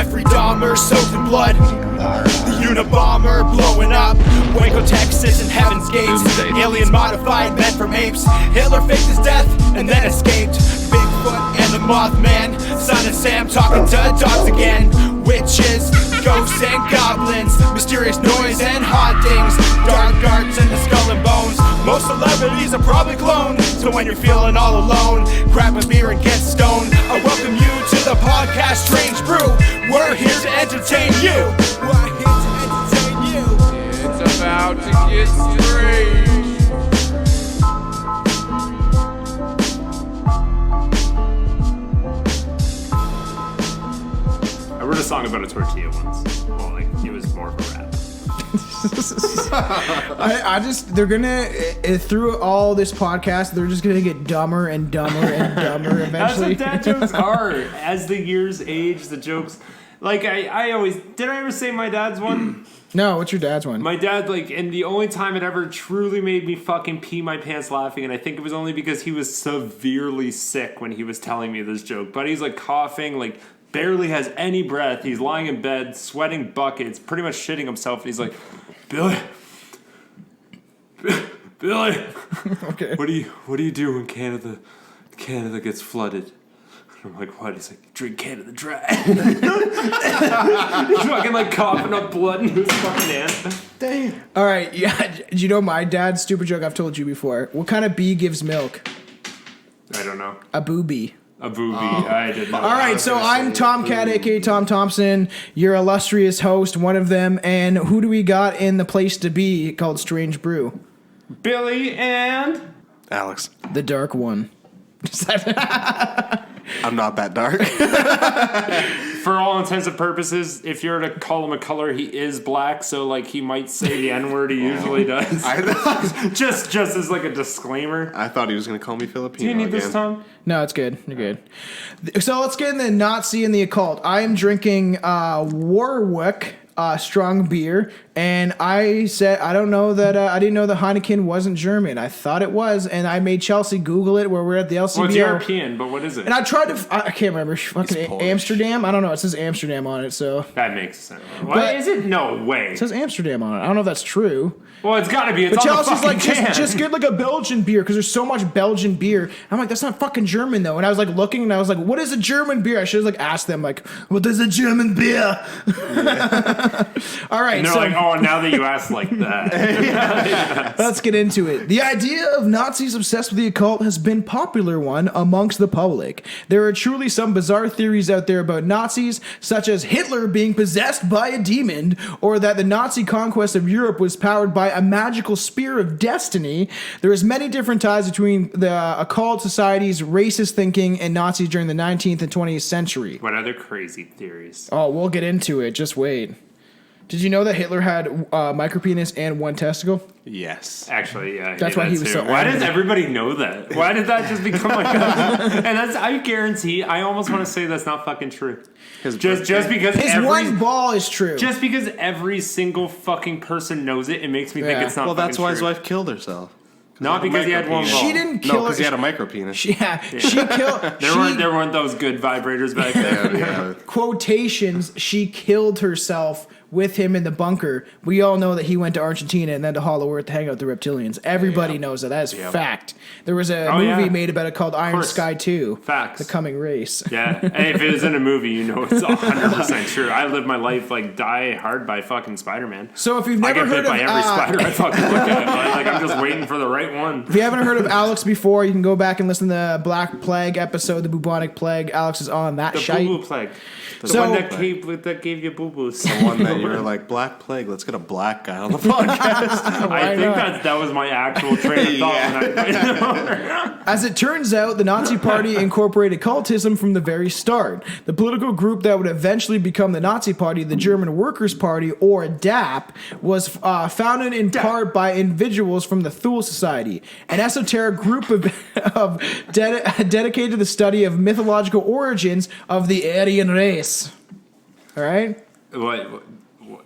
Jeffrey Dahmer soaked in blood. The Unabomber blowing up. Waco, Texas and Heaven's Gates. Alien modified men from apes. Hitler faked his death and then escaped. Bigfoot and the Mothman. Son of Sam talking to dogs again. Witches, ghosts and goblins. Mysterious noise and hauntings. Dark arts and the skull and bones. Most celebrities are probably cloned. So when you're feeling all alone, grab a beer and get stoned. I welcome you to the podcast Strange Brew. We're here to entertain you. We're here to entertain you. It's about to get strange. I wrote a song about a tortilla once. Well, like, it was more of a rap. They're gonna, through all this podcast, they're just gonna get dumber and dumber and dumber eventually. That's what dad jokes are. As the years age, the jokes, like, I always, did I ever say my dad's one? No, what's your dad's one? My dad, like, and the only time it ever truly made me fucking pee my pants laughing, and I think it was only because he was severely sick when he was telling me this joke, but he's, like, coughing, like, barely has any breath, he's lying in bed, sweating buckets, pretty much shitting himself, and he's like, Billy, Okay. what do you do when Canada gets flooded? I'm like, what? He's like, drink Canada dry. He's fucking like coughing up blood in his fucking hand. Dang. All right, yeah. Do you know my dad's stupid joke I've told you before? What kind of bee gives milk? I don't know. A booby. A booby. I didn't know. All right, so I'm Tom Cat, a.k.a. Tom Thompson, your illustrious host, one of them, and who do we got in the place to be called Strange Brew? Billy and Alex. The dark one. I'm not that dark. for all intents and purposes, if you're to call him a color, he is black, so like he might say the N-word he usually does. just as like a disclaimer. I thought he was going to call me Filipino. Do you need again. this, Tom? No, it's good. You're good. So let's get in the Nazi and the occult. I am drinking Warwick strong beer, and I said I didn't know that Heineken wasn't German. I thought it was, and I made Chelsea Google it where we're at the LCBO. Well, it's European, but what is it? And I tried to, I can't remember, fucking Polish. Amsterdam? I don't know, it says Amsterdam on it, so. That makes sense. But- What is it? No way. It says Amsterdam on it. I don't know if that's true. Well, it's gotta be. It's But on the Chelsea's fucking like, can. just get like a Belgian beer, because there's so much Belgian beer. I'm like, that's not fucking German though. And I was like looking, and I was like, what is a German beer? I should have like asked them, like, what is a German beer? All right, And they're so like, oh, now that you ask like that. let's get into it. The idea of Nazis obsessed with the occult has been a popular one amongst the public. There are truly some bizarre theories out there about Nazis, such as Hitler being possessed by a demon, or that the Nazi conquest of Europe was powered by a magical spear of destiny. There is many different ties between the occult society's racist thinking and Nazis during the 19th and 20th century. What other crazy theories? Oh, we'll get into it. Just wait. Did you know that Hitler had micropenis and one testicle? Yes. Actually, yeah. That's why he was so Why does angry. everybody know that? Why did that just become like a... And that's, I guarantee, I almost want to say that's not fucking true. Just because His one ball is true. Just because every single fucking person knows it, it makes me think Yeah. it's not Well, that's fucking why his true. wife killed herself. Not because he had one ball. She didn't kill No, her. because he had a micro penis. She killed. There weren't those good vibrators back then. Yeah. Quotations, she killed herself with him in the bunker. We all know that he went to Argentina and then to Hollow Earth to hang out with the reptilians. Everybody knows that. That is fact. There was a movie made about it called Iron course. Sky 2. Facts. The Coming Race. Yeah, and if it was in a movie, you know it's 100% true. I live my life like die hard by fucking Spider-Man. So if you've I never get heard bit by of every spider I fucking look at. Like I'm just waiting for the right one. if you haven't heard of Alex before, you can go back and listen to the Black Plague episode, the bubonic plague. Alex is on that The shite. boo-boo plague. The So- one that gave you boo-boos. The one that you were like, Black Plague, let's get a black guy on the podcast. I think that was my actual train of thought. As it turns out, the Nazi Party incorporated occultism from the very start. The political group that would eventually become the Nazi Party, the German Workers' Party, or DAP, was founded in part by individuals from the Thule Society, an esoteric group dedicated to the study of mythological origins of the Aryan race. All right?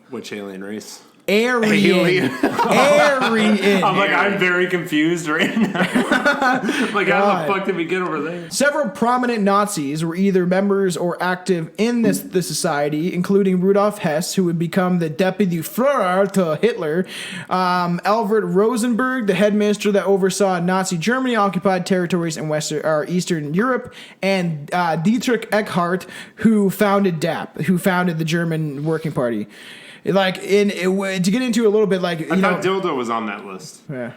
Which alien race? Aryan. I'm like, I'm very confused right now. Like, how the fuck did we get over there? Several prominent Nazis were either members or active in the society, including Rudolf Hess, who would become the deputy Führer to Hitler, Albert Rosenberg, the headmaster that oversaw Nazi Germany occupied territories in Eastern Europe, and Dietrich Eckart, who founded DAP, who founded the German Working Party. Like to get into a little bit, like I thought dildo was on that list. Yeah,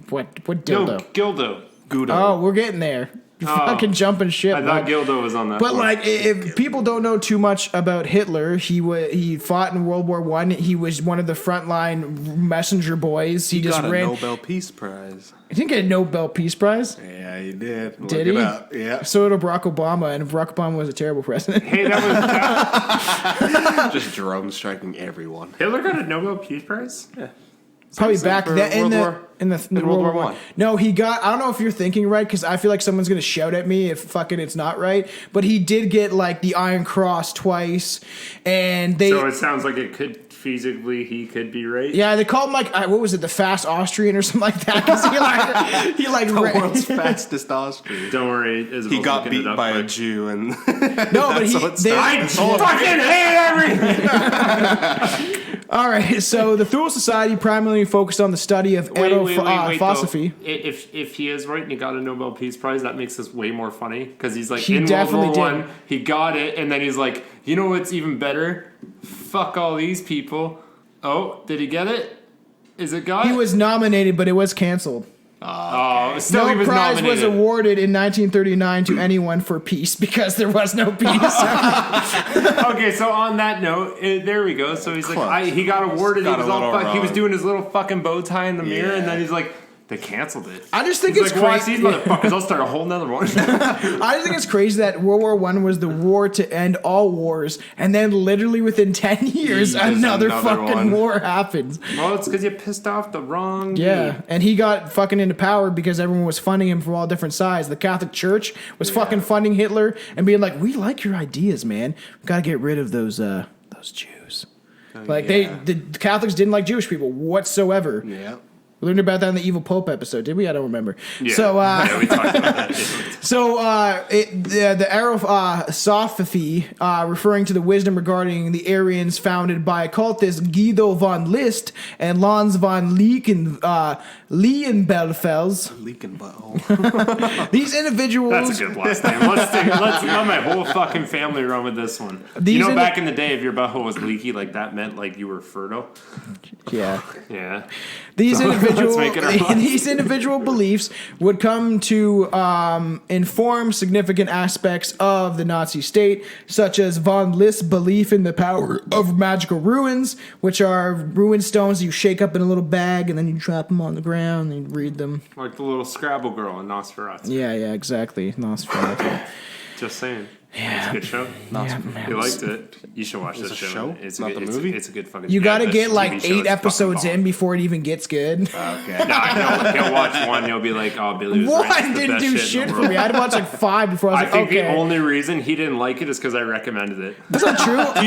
what dildo? No, Gildo. Guido. Oh, we're getting there. Fucking jumping ship. I thought Gildo was on that. But list. like, if people don't know too much about Hitler, he fought in World War I. He was one of the frontline messenger boys. He just got a ran. Nobel Peace Prize. He didn't get a Nobel Peace Prize. Yeah, he did. Did Look he? it up. Yeah. So did Barack Obama, and Barack Obama was a terrible president. Hey, that was Just drone striking everyone. Hitler got a Nobel Peace Prize. Yeah. Probably back for then in World War War I. No, he got. I don't know if you're thinking right, because I feel like someone's gonna shout at me if fucking it's not right. But he did get like the Iron Cross twice, and they. So it sounds like it could feasibly he could be right. Yeah, they called him like what was it, the Fast Austrian or something like that? Because he like The ran. world's fastest Austrian. Don't worry, Isabel's He got looking it beat up by a quick. Jew, and No, but I fucking hate everything. All right, so the Thule Society primarily focused on the study of philosophy. Though. If he is right and he got a Nobel Peace Prize, that makes this way more funny because he's like He in definitely World War did. I, he got it, and then he's like, you know what's even better? Fuck all these people. Oh, did he get it? Is it got? He was nominated, but it was canceled. Oh, still he No was prize nominated. was awarded in 1939 to anyone for peace because there was no peace. Okay, so on that note, there we go. So he's like, Close. he got awarded. Got He was a all little he was wrong. doing his little fucking bow tie in the mirror, and Yeah. then he's like, they canceled it. I just think He's it's like, watch crazy. these motherfuckers. I'll start a whole nother one. I just think it's crazy that World War I was the war to end all wars, and then literally within 10 years, There's another another fucking one. war happens. Well, it's because you pissed off the wrong Yeah, dude. and he got fucking into power because everyone was funding him from all different sides. The Catholic Church was fucking funding Hitler and being like, "We like your ideas, man. We gotta get rid of those Jews." The Catholics didn't like Jewish people whatsoever. yeah. We learned about that in the Evil Pope episode, did we? I don't remember. Yeah. So, Yeah, we talked about that. So the Aerosophhy, referring to the wisdom regarding the Aryans founded by occultist Guido von List and Lons von Leonbelfels. Leaking butthole. These individuals. That's a good last name. Let's let my whole fucking family run with this one. These you know, indi- back in the day, if your butthole was leaky, like that meant like you were fertile. Yeah. Yeah. These let's make it our last. these individual beliefs would come to inform significant aspects of the Nazi state, such as von List's belief in the power of magical ruins, which are ruin stones you shake up in a little bag and then you drop them on the ground and you read them. Like the little Scrabble girl in Nosferatu. Yeah, exactly. Nosferatu. Just saying. It's a good show. You liked it. You should watch this a show. show? It's Not a the good, movie? It's a good fucking. You got to the get TV like show 8 is episodes fucking in before it even gets good. Okay. bomb. Nah, he'll watch one. He'll be like, "Oh, Billy was right. It's One the didn't best do in the shit for world." me. I had to watch like 5 before I was I like, think okay. the only reason he didn't like it is because I recommended it. Is that true? Do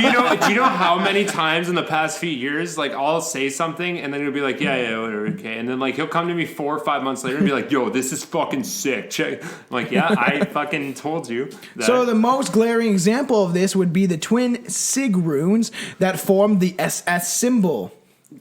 you know how many times in the past few years, like I'll say something and then he'll be like, yeah, whatever, okay, and then like he'll come to me 4 or 5 months later and be like, yo, this is fucking sick. Check. I'm like, yeah, I fucking told you. That. So the most glaring example of this would be the twin sig runes that form the SS symbol.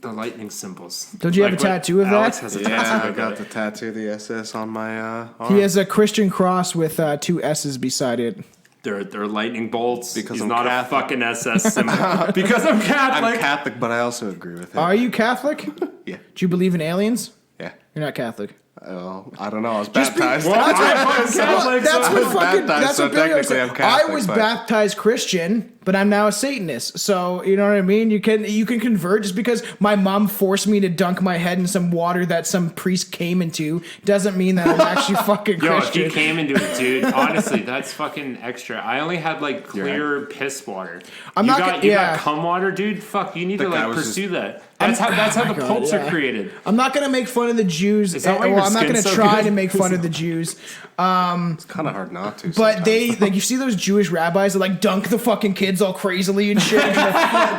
the lightning symbols. Don't you have a what tattoo of Alex that? has a Yeah, tattoo I of got it. the tattoo of the SS on my arm. He has a Christian cross with 2 S's beside it. They're lightning bolts. Because He's I'm not Catholic. a fucking SS symbol. Because I'm Catholic. I'm Catholic, but I also agree with it. Are you Catholic? Yeah. Do you believe in aliens? Yeah. You're not Catholic. Oh, I don't know. I was Just be- baptized. Well, That's I'm what, fucking Catholic, that's so- what I'm fucking. baptized, That's so what Billy was technically saying. I'm Catholic, I was but- baptized Christian, but I'm now a Satanist. So you know what I mean. You can convert just because my mom forced me to dunk my head in some water that some priest came into doesn't mean that I'm actually fucking Yo, if Christian. you came into it, dude, honestly, that's fucking extra. I only had like clear piss water. I'm you not got gonna- you yeah. got cum water, dude. Fuck, you need to The guy like was pursue that. That's how the popes yeah. are created. I'm not gonna make fun of the Jews. Is that why your I'm not gonna skin's so try good? to make fun of the Jews. It's kind of hard not to. But sometimes. they like you see those Jewish rabbis that like dunk the fucking kids all crazily and shit.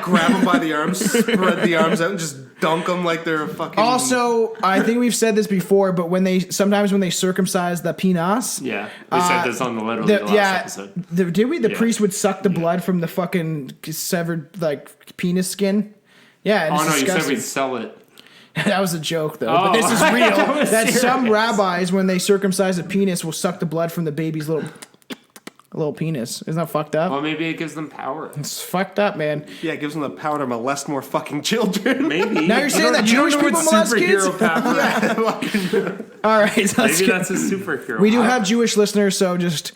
grab them by the arms, spread the arms out, and just dunk them like they're a fucking. Also, I think we've said this before, but sometimes when they circumcise the penis, Yeah, we said this on the last episode. did we? The Yeah. priest would suck the blood from the fucking severed like penis skin. Yeah, and Oh it's no, you said disgusting. we'd sell it. That was a joke, though. Oh, but this is I real. thought it was That some serious. rabbis, when they circumcise a penis, will suck the blood from the baby's little penis. Isn't that fucked up? Well, maybe it gives them power. It's fucked up, man. Yeah, it gives them the power to molest more fucking children. Maybe. Now you're saying that Jewish people molest kids? All right, so let's Maybe get- that's a superhero. we do have Jewish listeners, so just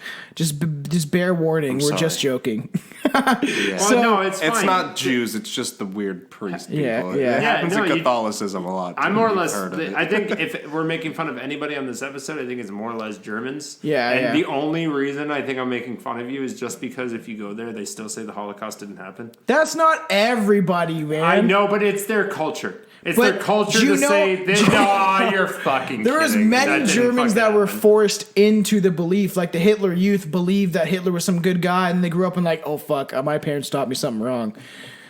bear warning. We're sorry. just joking. Yeah. Well, no, it's fine. It's not Jews. It's just the weird priest people. Yeah, It yeah. happens Yeah, in no, Catholicism a lot. I'm too. more or You've less. heard of it. I think if we're making fun of anybody on this episode, I think it's more or less Germans. Yeah, and yeah. the only reason I think I'm making fun of you is just because if you go there, they still say the Holocaust didn't happen. That's not everybody, man. I know, but it's their culture. It's But their culture you to know- say, "No, you're fucking." There was kidding. many didn't Germans fucking that were happen." forced into the belief, like the Hitler Youth believed that Hitler was some good guy, and they grew up and like, oh fuck, my parents taught me something wrong.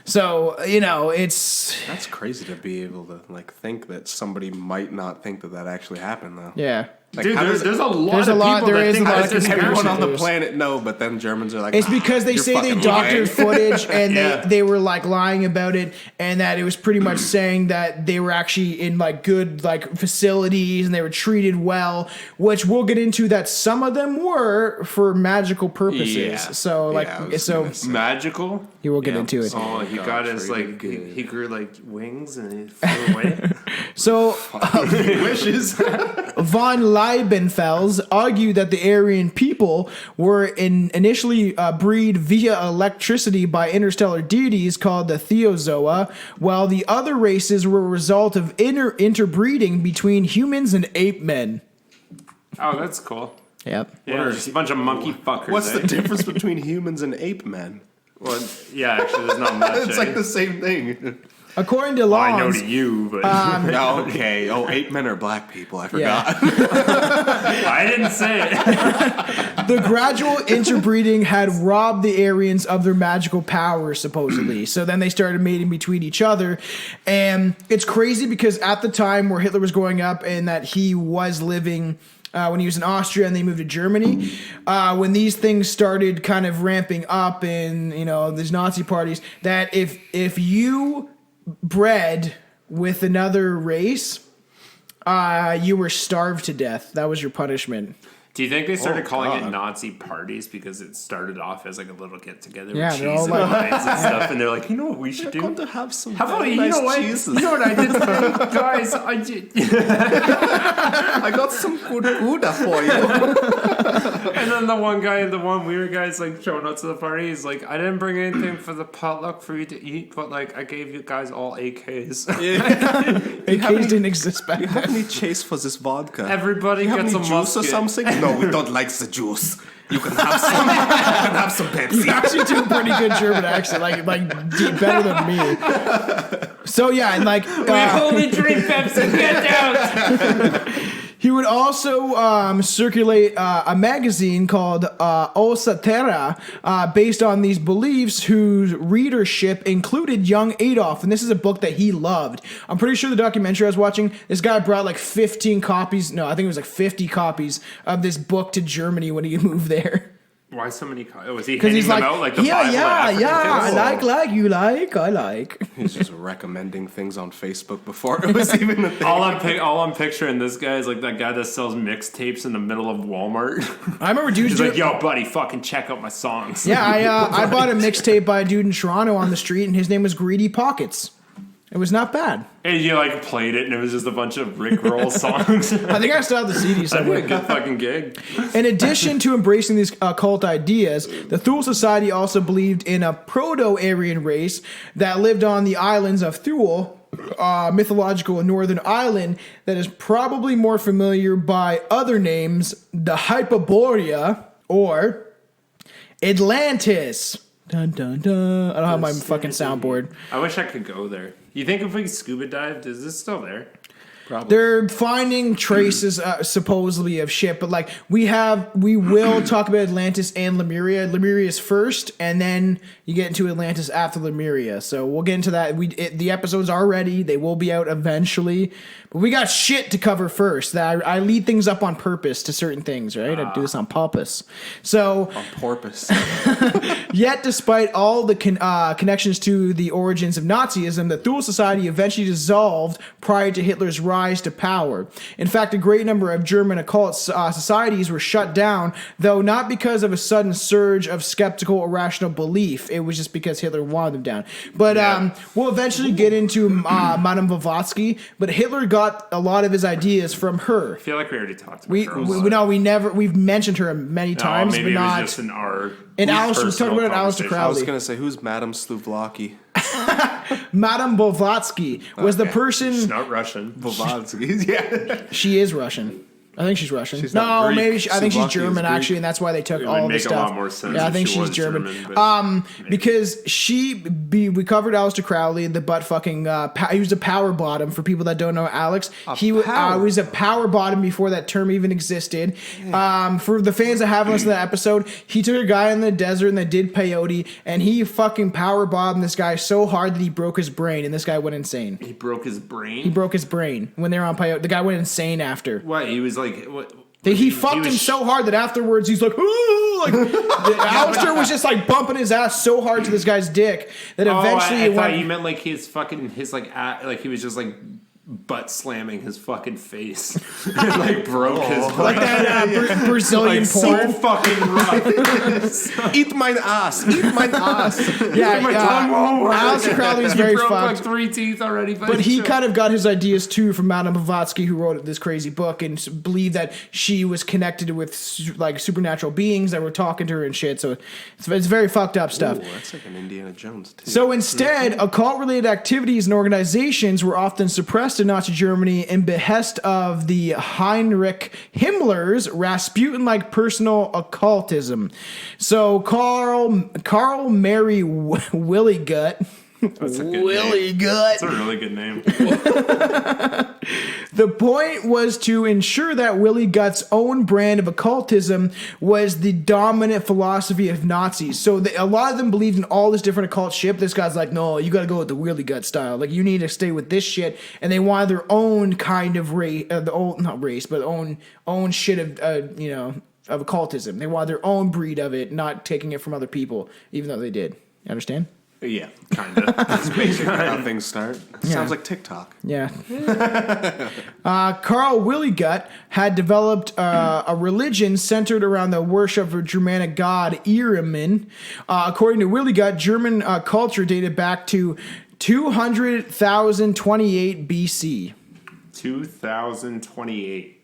So it's That's crazy to be able to like think that somebody might not think that actually happened though. yeah. Like, Dude, how there's does a lot There's a of lot- people there that is think a lot that's of just conspiracy everyone on the theories. planet know, but then Germans are like, It's because they "You're say they fucking doctored lying." footage and Yeah. they were like lying about it, and that it was pretty much saying that they were actually in like good like facilities and they were treated well, which we'll get into that some of them were for magical purposes. Yeah. So like Yeah, I was so gonna say. magical. you will get into it. Oh, he God, got his treated like good. he grew like wings and he flew away. So wishes. von Leibenfels argued that the Aryan people were initially breed via electricity by interstellar deities called the Theozoa, while the other races were a result of interbreeding between humans and ape men. Oh, that's cool. Yep. Yeah, just a bunch of monkey fuckers. What's eh? the difference between humans and ape men? Well, yeah, actually, there's not much. It's like the same thing. According to Well, I know Longs, to you, but Okay. Oh, ape men are black people. I forgot. I didn't say it. the gradual interbreeding had robbed the Aryans of their magical powers, supposedly. So then they started mating between each other. And it's crazy because at the time where Hitler was growing up and that he was living when he was in Austria and they moved to Germany, when these things started kind of ramping up in, these Nazi parties, that if you bred with another race, you were starved to death. That was your punishment. Do you think they started calling it God. Nazi parties because it started off as like a little get together Yeah, with they're cheese all and like- wines and stuff, and they're like, you know what we should do? Going to have some How about very you nice know what? cheeses. You know what I did today, guys? I did. I got some good Gouda for you. And then the one weird guy's like showing up to the party. He's like, I didn't bring anything for the potluck for you to eat, but like I gave you guys all AKs. AKs didn't exist back You then. have any chase for this vodka? Everybody you have gets any a juice or musket. something? No, we don't like the juice. You can have some. You can have some Pepsi. You actually do a pretty good German accent, like better than me. So yeah, and like We only drink Pepsi. Get out. he would also circulate a magazine called Osa Terra, based on these beliefs, whose readership included young Adolf, and this is a book that he loved. I'm pretty sure the documentary I was watching, this guy brought like 15 copies. No, I think it was like 50 copies of this book to Germany when he moved there. Why so many? Was he Because handing he's them like, out like the yeah, Bible? I like. He's just recommending things on Facebook before it was even a thing. All I'm picturing this guy is like that guy that sells mixtapes in the middle of Walmart. I remember dudes He's doing. like, yo, buddy, fucking check out my songs. Yeah, I bought a mixtape by a dude in Toronto on the street, and his name was Greedy Pockets. It was not bad. And you like played it, and it was just a bunch of Rickroll songs. I think I still have the CD That'd be somewhere. a good fucking gig. In addition to embracing these occult ideas, the Thule Society also believed in a Proto-Aryan race that lived on the islands of Thule, mythological northern island that is probably more familiar by other names, the Hyperborea or Atlantis. Dun, dun, dun. I don't have my fucking soundboard. I wish I could go there. You think if we scuba dived, is this still there? Probably. They're finding traces, supposedly, of shit, but like we will talk about Atlantis and Lemuria. Lemuria's first, and then you get into Atlantis after Lemuria. So we'll get into that. The episodes are ready; they will be out eventually. But we got shit to cover first. That I lead things up on purpose to certain things, right? I do this on purpose. So On porpoise. Yet, despite all the connections to the origins of Nazism, the Thule Society eventually dissolved prior to Hitler's rise to power. In fact, a great number of German occult societies were shut down, though not because of a sudden surge of skeptical, irrational belief. It was just because Hitler wanted them down. But we'll eventually get into Madame Blavatsky, but Hitler got a lot of his ideas from her. I feel like we already talked about We've mentioned her many times, maybe but not. it was just in our And Alistair, we talked about it, Alistair I Crowley. was going to say, who's Madame Sluvlaki? Madame Blavatsky was the person. She's not Russian. Blavatsky. Yeah. She is Russian. I think she's Russian. She's not Greek. Maybe I think she's Sluvlaki is German Greek. actually, and that's why they took It all would of the make a stuff. lot more sense. Yeah, I if think she she's was German. but Because we covered Aleister Crowley, the butt fucking. He was a power bottom for people that don't know Alex. He was a power bottom before that term even existed. For the fans that haven't listened to that episode, he took a guy in the desert and that did peyote, and he fucking power bottomed this guy so hard that he broke his brain, and this guy went insane. he broke his brain. He broke his brain when they were on peyote. The guy went insane after. What? He was like what? He fucked him so hard that afterwards he's like, ooh, like Alistair was just like bumping his ass so hard to this guy's dick that eventually I it thought went. you meant like his like he was just like butt slamming his fucking face and like broke his brain. Like that Brazilian like porn. so fucking rough. Eat mine ass. Eat mine ass. Alistair Crowley is very broke fucked. like 3 teeth already. But he kind of got his ideas too from Madame Blavatsky, who wrote this crazy book and believed that she was connected with like supernatural beings that were talking to her and shit. So it's very fucked up stuff. Ooh, that's like an Indiana Jones too. So instead, occult-related activities and organizations were often suppressed in Nazi Germany in behest of the Heinrich Himmler's Rasputin-like personal occultism. So Carl Mary Willigut. That's a good Willie name. Gut. That's a really good name. The point was to ensure that Willie Gut's own brand of occultism was the dominant philosophy of Nazis. So a lot of them believed in all this different occult shit. This guy's like, no, you got to go with the Willie Gut style. Like, you need to stay with this shit. And they wanted their own kind of race, own shit of, of occultism. They wanted their own breed of it, not taking it from other people, even though they did. You understand? Yeah, kind of. That's basically how things start. Sounds like TikTok. Yeah. Carl Willigut had developed a religion centered around the worship of a Germanic god, Irimin. According to Willigut, German culture dated back to 200,028 BC. 2028.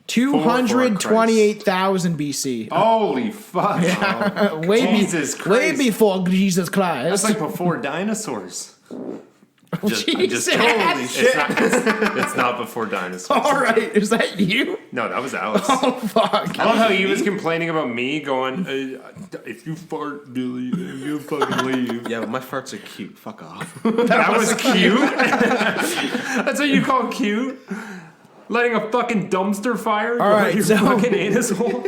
228,000 BC. Holy fuck. Yeah. Jesus Christ. Way before Jesus Christ. That's like before dinosaurs. Jesus. Holy shit. It's not before dinosaurs. All right. Is that you? No, that was Alex. Oh, fuck. I love how he was complaining about me going, if you fart, Billy, you fucking leave. Yeah, but my farts are cute. Fuck off. That was cute? That's what you call cute? Letting a fucking dumpster fire All right, your so fucking anus hole?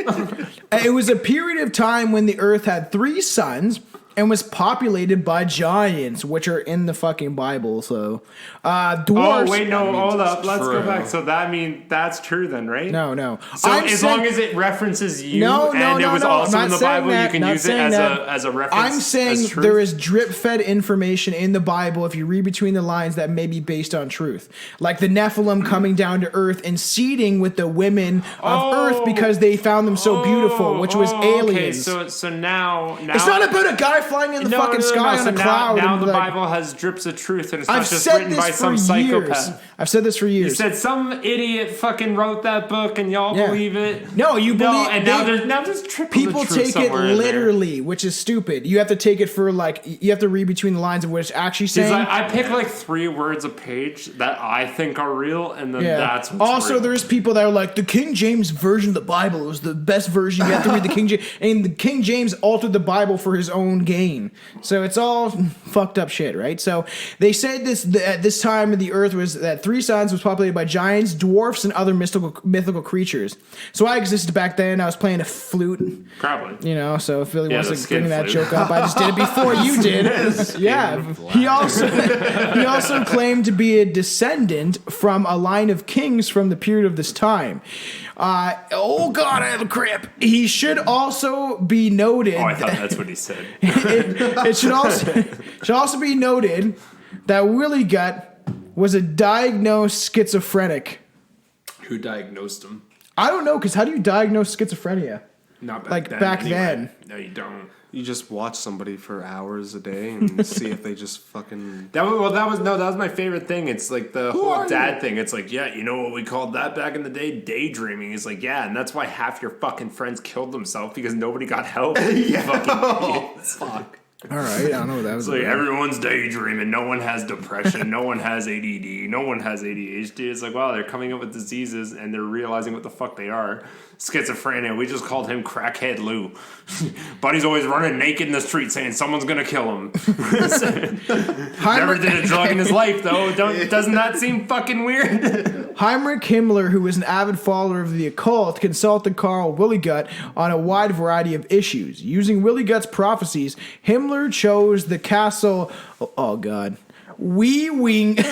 it was a period of time when the Earth had 3 suns and was populated by giants, which are in the fucking Bible. So, dwarves. Oh, wait, no, hold up. Let's true. go back. So that means that's true then, right? No. So long as it references you and it was also in the Bible, you can use it as a reference. I'm saying there is drip-fed information in the Bible, if you read between the lines, that may be based on truth. Like the Nephilim coming down to Earth and seeding with the women of Earth because they found them so beautiful, which was aliens. Okay, so now... It's not about a guy flying in the fucking sky on a cloud. Now and the like, Bible has drips of truth, and it's I've not just said written this by some for years. psychopath. I've said this for years. You said some idiot fucking wrote that book and y'all believe it. No, you believe. No, and now there's triple people the truth take it somewhere in there. literally, which is stupid. You have to take it for like you have to read between the lines of what it's actually saying. Like, I pick like 3 words a page that I think are real, and then that's what's also real. there's people that are like the King James version of the Bible was the best version. You have to read the King James, and the King James altered the Bible for his own gain. So it's all fucked up shit, right? So they said at this time the Earth was that 3 suns was populated by giants, dwarfs, and other mythical creatures. So I existed back then. I was playing a flute. Probably. You know, so if Billy wants the to bring skin that flute. joke up, I just did it before you did. Yeah. He also claimed to be a descendant from a line of kings from the period of this time. Oh God, I have a cramp. He should also be noted. Oh, I thought that's what he said. It should also be noted that Willie Gut was a diagnosed schizophrenic. Who diagnosed him? I don't know, because how do you diagnose schizophrenia? Not back Like, then. back anyway. then. No, you don't. You just watch somebody for hours a day and see if they just fucking. That was my favorite thing. It's like the whole dad thing. It's like, yeah, you know what we called that back in the day? Daydreaming. It's like, yeah, and that's why half your fucking friends killed themselves because nobody got help. Fuck. All right, I don't know what that was. It's like everyone's daydreaming. No one has depression. No one has ADD. No one has ADHD. It's like, wow, they're coming up with diseases and they're realizing what the fuck they are. Schizophrenia. We just called him Crackhead Lou. Buddy's always running naked in the street saying someone's gonna kill him. Never did a drug in his life though. Doesn't that seem fucking weird? Heinrich Himmler, who was an avid follower of the occult, consulted Carl Willigut on a wide variety of issues. Using Willigut's prophecies, Himmler chose the castle. Oh God. Wewingsburg.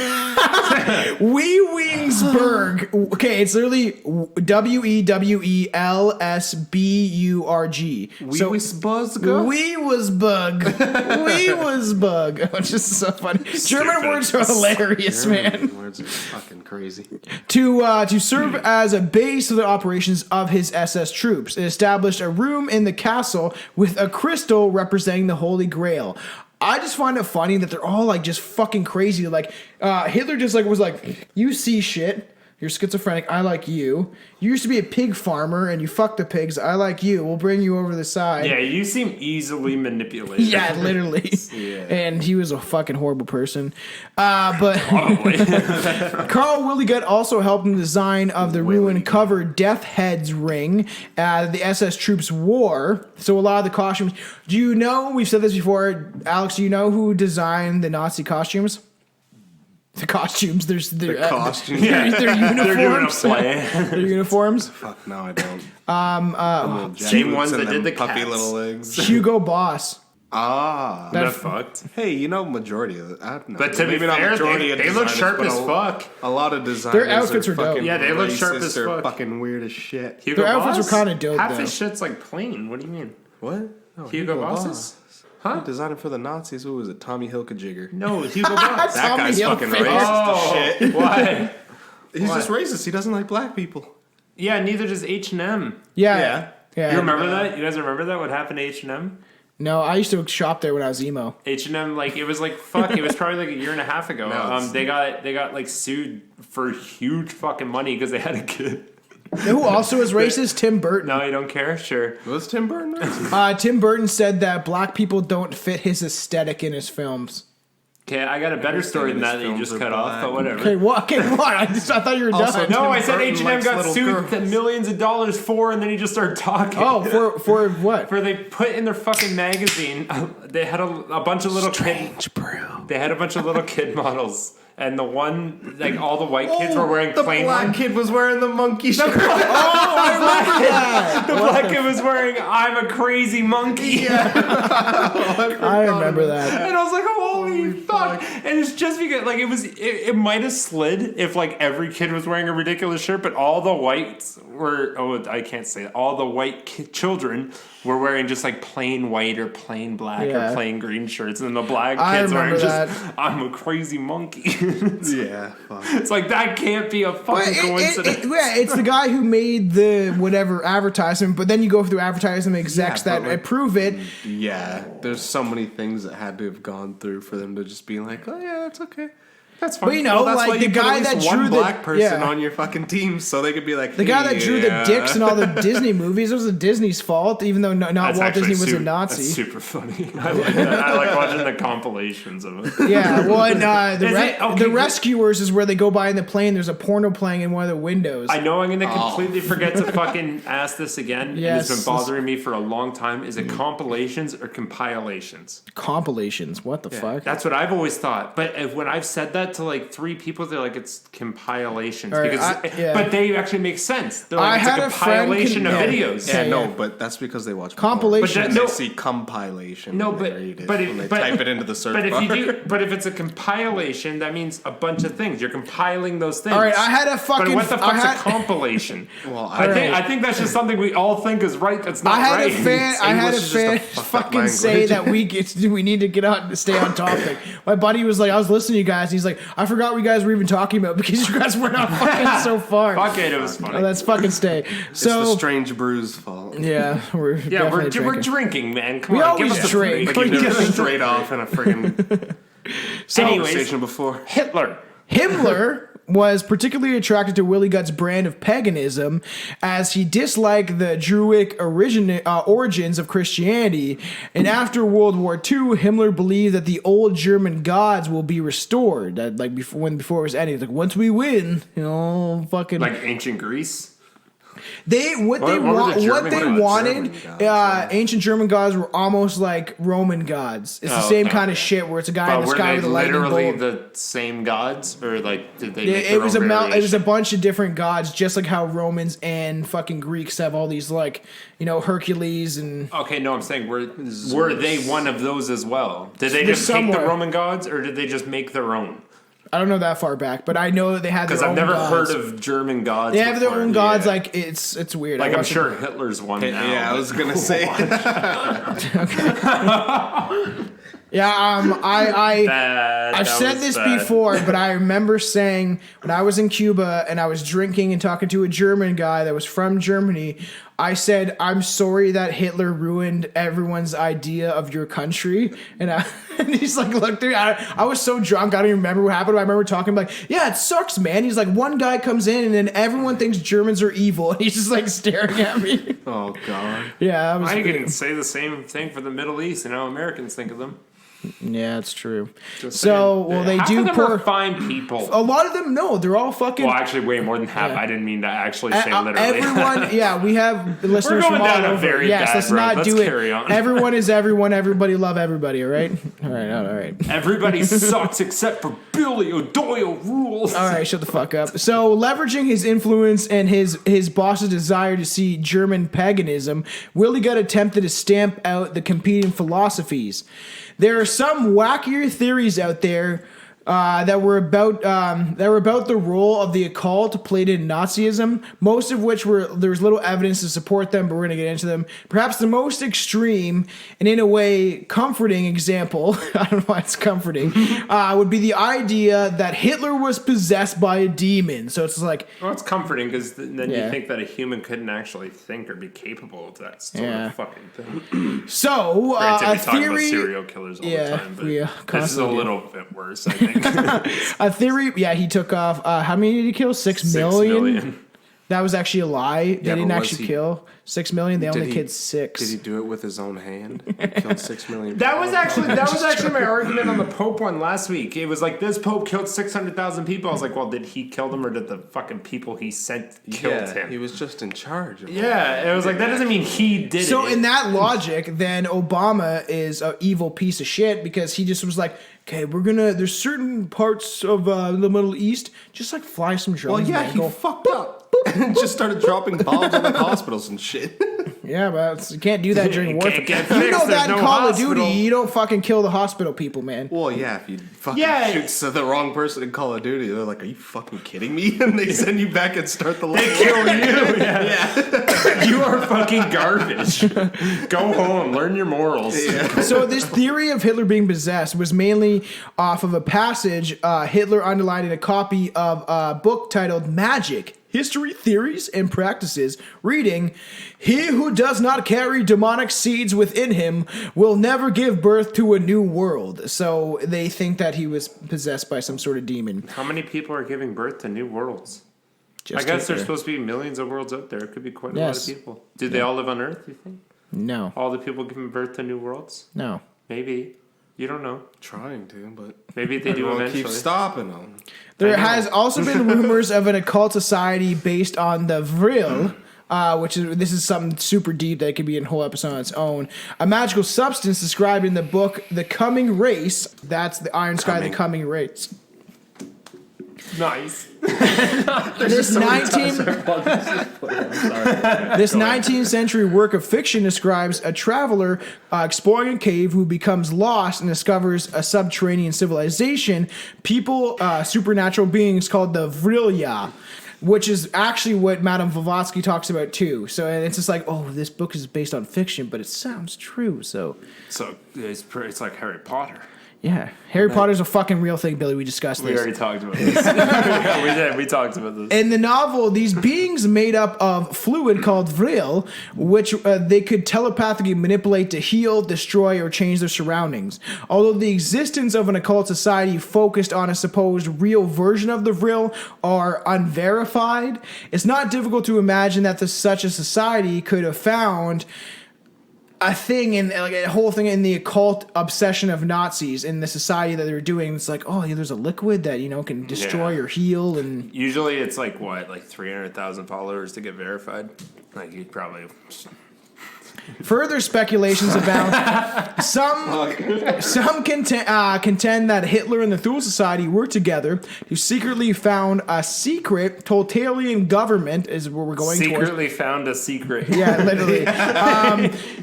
Okay, it's literally Wewelsburg. So Wewelsburg. It's just so funny. German words are hilarious, man. Words are fucking crazy. To serve as a base of the operations of his SS troops, it established a room in the castle with a crystal representing the Holy Grail. I just find it funny that they're all like just fucking crazy. Like Hitler just like was like, you see shit. You're schizophrenic. I like you. You used to be a pig farmer and you fuck the pigs. I like you. We'll bring you over the side. Yeah, you seem easily manipulated. Yeah, literally. Yeah. And he was a fucking horrible person. But Probably. Carl Willigut also helped in the design of the ruin-covered Death Head's ring the SS troops wore. So a lot of the costumes. Do you know, we've said this before, Alex, do you know who designed the Nazi costumes? The costumes. Their Costumes. their uniforms. They're doing a play. Their uniforms. Fuck, no, I don't. Same ones that and did the them puffy cats. little legs. Hugo Boss. Ah. They're fucked. Hey, you know, majority of it. I don't know. But to be Maybe not fair, majority of they look designers, sharp but as fuck. A lot of designers. Their outfits are are dope. fucking Yeah, they look sharp racist as or fuck. fucking weird as shit. Hugo Their outfits Boss? were kinda dope, Half though. his shit's like plain. What do you mean? What? No, Hugo Bosses? Huh? Designing for the Nazis. Who was it? Tommy Hilfiger. No, Hugo Boss. That Tommy guy's fucking Hilfiger. racist as shit. Why? He's just racist. He doesn't like black people. Yeah, neither does H&M. Yeah. You remember that? You guys remember that? What happened to H&M? No, I used to shop there when I was emo. H&M, like, it was like, fuck, it was probably like a year and a half ago. No, They got like sued for huge fucking money because they had a kid. Who also is racist? Tim Burton. No, you don't care? Sure. Was Tim Burton racist? Tim Burton said that black people don't fit his aesthetic in his films. Okay, I got a better story than that you films just are cut off, black. but whatever. Okay, what? I thought you were Also, done. No, Tim I said Burton H&M likes got little sued girls. millions of dollars for, and then he just started talking. Oh, for what? For they put in their fucking magazine, they had a bunch of little They had a bunch of little kid models. And the one, like all the white kids were wearing plain black ones. kid was wearing the monkey shirt. The black kid was wearing "I'm a crazy monkey," I remember that. and I was like, "Holy fuck!" And it's just because, like, it might have slid if like every kid was wearing a ridiculous shirt, but all the whites were. Oh, I can't say that. All the white children were wearing just like plain white or plain black Yeah. or plain green shirts, and the black I kids remember wearing just "I'm a crazy monkey." Yeah, fuck. It's like that can't be a fucking coincidence. It's the guy who made the whatever advertisement, but then you go through advertisement execs Yeah, that but, like, approve it. Yeah, there's so many things that had to have gone through for them to just be like, oh yeah, that's okay. That's fine. But you know, That's why like the you put guy at least that drew one the black person yeah. on your fucking team, so they could be like The guy that drew the dicks in all the Disney movies, it was Disney's fault, even though not That's Walt actually Disney was a super, Nazi. That's super funny. I like that. I like watching the compilations of it. Yeah, well, and Okay, the Rescuers is where they go by in the plane. There's a porno playing in one of the windows. I know I'm going to completely forget to fucking ask this again. Yes, and it's been bothering me for a long time. Is it compilations or compilations? Compilations. What the fuck? That's what I've always thought. But when I've said that to like 3 people, they're like, it's compilations. All right, Because, but they actually make sense. They're like, I it's had a a friend compilation of no. videos. Yeah, Yeah, no, yeah. but that's because they watch Compilation. porn. But And that- they no. see compilation. No, when but they read it, but when they it, but, type it into the search but bar. if you do, but if it's a compilation, that means a bunch of things. You're compiling those things. All right, I had a fucking. But what the I fuck's had, a compilation? Well, I think that's just something we all think is right. That's not I had right. a fan. I had a English is just a fan fucked up fucking say language. that we need to get on, stay on topic. My buddy was like, I was listening to you guys. He's like, I forgot what you guys were even talking about because you guys were not fucking so far. Fuck it, it was funny. Oh, let's fucking stay. It's the So Strange Brew's fault. yeah, we're yeah, we're definitely drinking, man. Come We on, always give us drink. Like Like you you never never straight off in a friggin' Anyways, conversation before. Hitler. Himmler was particularly attracted to Willie Gutt's brand of paganism as he disliked the Druidic origins of Christianity. And after World War II, Himmler believed that the old German gods will be restored. That like before it was ending, like once we win, you know, fucking Like ancient Greece. What they German wanted, gods? ancient German gods were almost like Roman gods. It's the Oh, same okay. kind of shit where it's a guy in But the were sky they with a lightning literally bolt. the same gods, or like did they? Make It their was own it was variation? a bunch of different gods, just like how Romans and fucking Greeks have all these like Hercules and Okay, no, I'm saying were they one of those as well? Did they They're just take the somewhere. Roman gods, or did they just make their own? I don't know that far back, but I know that they had their Because own I've never gods. heard of German gods. They have their before. own gods. Yeah. Like it's weird. Like I I'm watched sure Hitler's one now. Yeah, I but- was gonna say. I've said this before, but I remember saying when I was in Cuba and I was drinking and talking to a German guy that was from Germany, I said, I'm sorry that Hitler ruined everyone's idea of your country. And, and he's like, look, dude, I was so drunk, I don't even remember what happened. I remember talking like, yeah, it sucks, man. He's like, one guy comes in and then everyone thinks Germans are evil. And he's just like staring at me. Oh god. Yeah, I was. I can say the same thing for the Middle East and how Americans think of them. Yeah, it's true. Just So, saying. well, they Half do of them pour. are fine people. A lot of them, no, they're all fucking. Well, actually, way more than half. Yeah. I didn't mean to actually say literally. Everyone, yeah, we have listeners going from all down a over. very Yes, bad let's road. not Let's do carry it. on. Everyone is everyone. Everybody love everybody. All right, all right. Everybody sucks except for Billy O'Doyle rules. All right, shut the fuck up. So, leveraging his influence and his boss's desire to see German paganism, Willie Gutt attempted to stamp out the competing philosophies. There are some wackier theories out there that were about the role of the occult played in Nazism. Most of which there's little evidence to support them, but we're gonna get into them. Perhaps the most extreme and in a way comforting example, I don't know why it's comforting, would be the idea that Hitler was possessed by a demon. So it's like, Well, it's comforting because then Yeah. you think that a human couldn't actually think or be capable of that sort Yeah. of fucking thing. so Granted, a we talk about theory. serial killers all Yeah, the time, but we, this is a constantly do. little bit worse, I think. A theory, yeah, he took off. How many did he kill? 6 million? That was actually a lie. They Yeah, didn't but was actually he- kill 6 million. They only he- killed 6. Did he do it with his own hand? Killed 6 million. That was actually my argument on the Pope one last week. It was like this Pope killed 600,000 people. I was like, well, did he kill them or did the fucking people he sent killed him? He was just in charge of it. Yeah, it was like that doesn't mean he did it. So in that logic, then Obama is an evil piece of shit because he just was like, okay, there's certain parts of the Middle East, just like fly some drones. Well, yeah, man, he go, fucked up and just started dropping bombs on the hospitals and shit. yeah, but you can't do that during You warfare. can't get You fixed, know that in there's no Call of hospital. Duty, you don't fucking kill the hospital people, man. Well, yeah, if you fucking Yeah. shoot the wrong person in Call of Duty, they're like, "Are you fucking kidding me?" And they send you back and start the They kill you. Yeah. You are fucking garbage. Go home, learn your morals. So this theory of Hitler being possessed was mainly off of a passage Hitler underlined in a copy of a book titled Magic. history, theories, and practices, reading, "He who does not carry demonic seeds within him will never give birth to a new world." So they think that he was possessed by some sort of demon. How many people are giving birth to new worlds? Just I guess Hitler. there's supposed to be millions of worlds out there. It could be quite a Yes. lot of people. Do they all live on Earth, you think? No. All the people giving birth to new worlds? No. Maybe. You don't know. Trying to, but Maybe they do everyone eventually. keep stopping them. There has also been rumors of an occult society based on the Vril, this is something super deep that could be a whole episode on its own. A magical substance described in the book The Coming Race. That's the Iron Sky, The Coming Race. Nice. This 19th century work of fiction describes a traveler exploring a cave who becomes lost and discovers a subterranean civilization, supernatural beings called the Vrilya, which is actually what Madame Blavatsky talks about too. So and it's just like, oh, this book is based on fiction, but it sounds true. So it's like Harry Potter. yeah, Harry Potter's a fucking real thing, Billy. We discussed this. We already talked about this. Yeah, we did. We talked about this. In the novel, these beings made up of fluid called vril, which they could telepathically manipulate to heal, destroy, or change their surroundings. Although the existence of an occult society focused on a supposed real version of the vril are unverified, it's not difficult to imagine that such a society could have found a thing in like a whole thing in the occult obsession of Nazis in the society that they're doing. It's like, oh, yeah, there's a liquid that can destroy or heal, and usually it's like 300,000 followers to get verified. Like you'd probably. Further speculations abound. Some contend that Hitler and the Thule Society worked together to secretly found a secret totalitarian government, is where we're going towards. Secretly found a secret. Yeah, literally.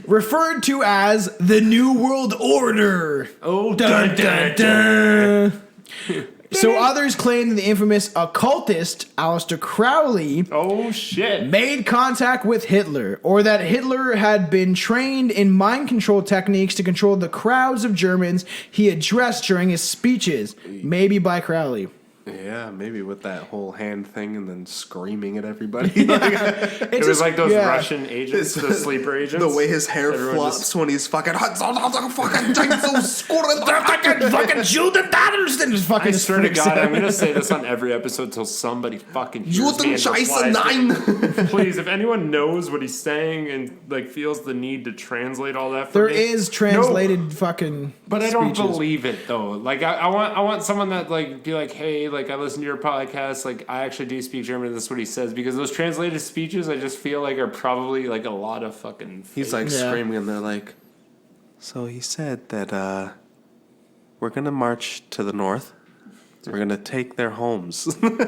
Referred to as the New World Order. Oh, Dun, dun, dun. So others claim that the infamous occultist Aleister Crowley oh shit made contact with Hitler, or that Hitler had been trained in mind control techniques to control the crowds of Germans he addressed during his speeches, maybe by Crowley. Yeah, maybe with that whole hand thing and then screaming at everybody. It was like those Russian agents, the sleeper agents. The way his hair flops when he's fucking I swear to God, I'm gonna say this on every episode till somebody fucking hears me and replies. Please, if anyone knows what he's saying and like feels the need to translate all that for there me, is translated fucking but I speeches. don't believe it though. Like I want someone that like be like, hey, like I listen to your podcast, like I actually do speak German, and this is what he says, because those translated speeches I just feel like are probably like a lot of fucking He's like screaming and they're like, so he said that we're gonna march to the north. We're gonna take their homes. Oh,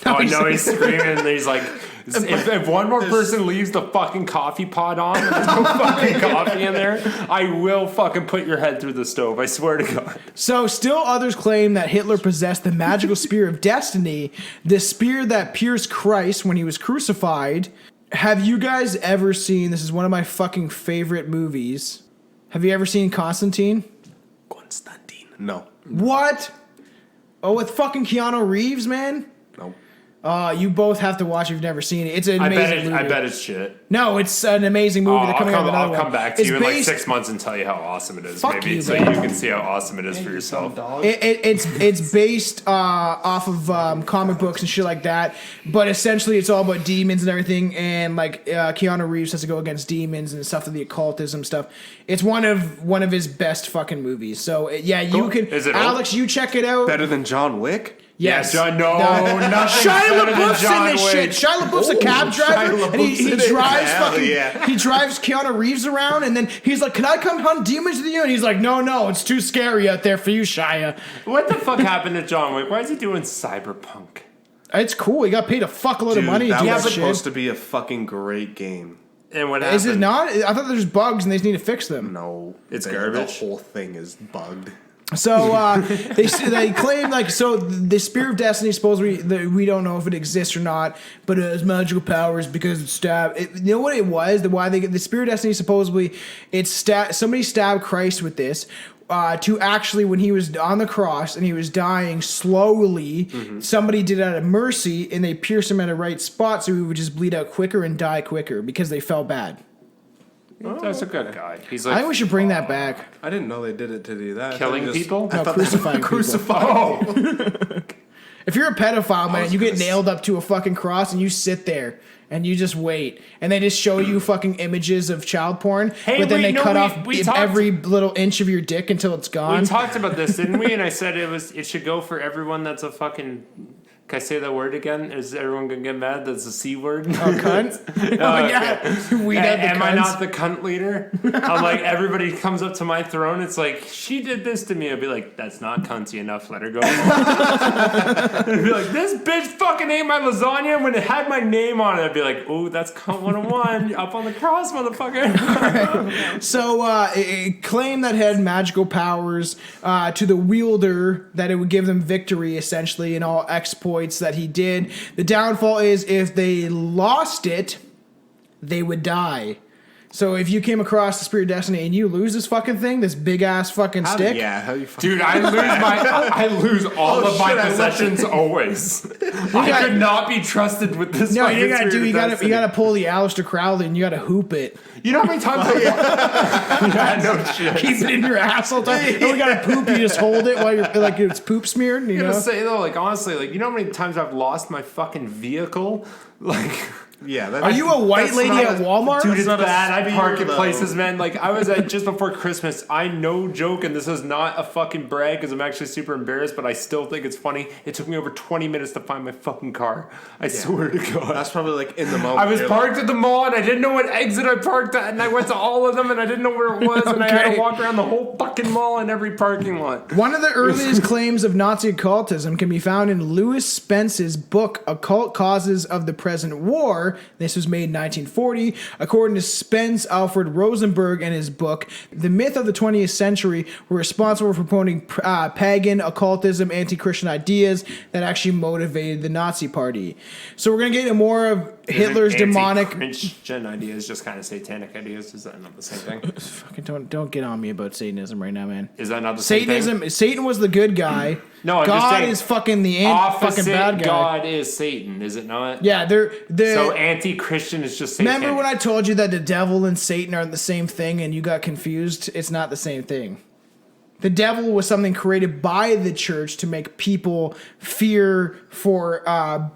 I know he's screaming and he's like, if one more person leaves the fucking coffee pot on and there's no fucking coffee in there, I will fucking put your head through the stove. I swear to God. So still others claim that Hitler possessed the magical spear of destiny, the spear that pierced Christ when he was crucified. Have you guys ever seen, this is one of my fucking favorite movies, have you ever seen Constantine? Constantine. No. What? Oh, with fucking Keanu Reeves, man? No. You both have to watch if you've never seen it. It's an amazing movie. I bet it's shit. No, it's an amazing movie. They're coming out with another one. I'll come back to you in like 6 months and tell you how awesome it is. Fuck maybe you, so man. you can see how awesome it is for yourself. It's based off of comic books and shit like that, but essentially it's all about demons and everything, and like Keanu Reeves has to go against demons and stuff, to the occultism stuff. It's one of his best fucking movies. So yeah, you can. Is it Alex, you check it out. Better than John Wick? Yes. Yeah, nothing. Shia LaBeouf's in this shit. Shia LaBeouf's a cab driver, and he drives he drives Keanu Reeves around, and then he's like, "Can I come hunt demons with you?" And he's like, "No, it's too scary out there for you, Shia." What the fuck happened to John Wick? Why is he doing cyberpunk? It's cool. He got paid a fuckload of money. That to do was that supposed shit. to be a fucking great game. And what happened? Is it not? I thought there's bugs and they just need to fix them. No. It's The garbage? whole thing is bugged. So they claim the spear of destiny supposedly, we don't know if it exists or not, but it has magical powers because it's stabbed. You know what it was? The spear of destiny supposedly somebody stabbed Christ with this. to actually, when he was on the cross and he was dying slowly, somebody did it out of mercy and they pierced him at a right spot so he would just bleed out quicker and die quicker because they felt bad. That's a good guy. He's like, I think we should bring that back. I didn't know they did it to do that. killing people. No, crucifying people. If you're a pedophile, man, you get nailed up to a fucking cross and you sit there and you just wait. And they just show you fucking images of child porn, but then they cut off every little inch of your dick until it's gone. We talked about this, didn't we? And I said it should go for everyone that's a fucking... Can I say that word again? Is everyone gonna get mad? That's a C word. Oh, cunt? Am I not the cunt leader? I'm like, everybody comes up to my throne. It's like, she did this to me. I'd be like, that's not cunty enough. Let her go. I'd be like, this bitch fucking ate my lasagna when it had my name on it. I'd be like, ooh, that's cunt 101. Up on the cross, motherfucker. So it claimed that it had magical powers to the wielder, that it would give them victory, essentially, in all exploits that he did. The downfall is if they lost it, they would die. So if you came across the Spear of Destiny and you lose this fucking thing, this big ass fucking stick. How you fucking... Dude, I lose all of my possessions always. I could not be trusted with this. No, you gotta do. You gotta pull the Aleister Crowley and you gotta hoop it. You know how many times no shit. Keep it in your ass all the time. And we gotta poop. You just hold it while you're like it's poop smeared. You I'm know? gonna say though, like honestly, like you know how many times I've lost my fucking vehicle, like. Yeah, are you a white lady at Walmart? Dude, it's bad. I park at though. places, man. Like, I was at just before Christmas. I no joke, and this is not a fucking brag because I'm actually super embarrassed, but I still think it's funny. It took me over 20 minutes to find my fucking car. I swear to God. That's probably like in the moment. I was parked at the mall, and I didn't know what exit I parked at, and I went to all of them, and I didn't know where it was, and I had to walk around the whole fucking mall and every parking lot. One of the earliest claims of Nazi occultism can be found in Louis Spence's book, Occult Causes of the Present War. This was made in 1940. According to Spence Alfred Rosenberg in his book, the myth of the 20th century were responsible for promoting pagan, occultism, anti-Christian ideas that actually motivated the Nazi Party. So we're going to get into more of Hitler's demonic... Christian ideas, just kind of satanic ideas. Is that not the same thing? Fucking don't get on me about Satanism right now, man. Is that not the same thing? Satan was the good guy. No, I'm God just saying, is fucking the fucking bad guy. God is Satan, is it not? Yeah, they're so anti-Christian is just Satan. Remember when I told you that the devil and Satan aren't the same thing and you got confused? It's not the same thing. The devil was something created by the church to make people fear for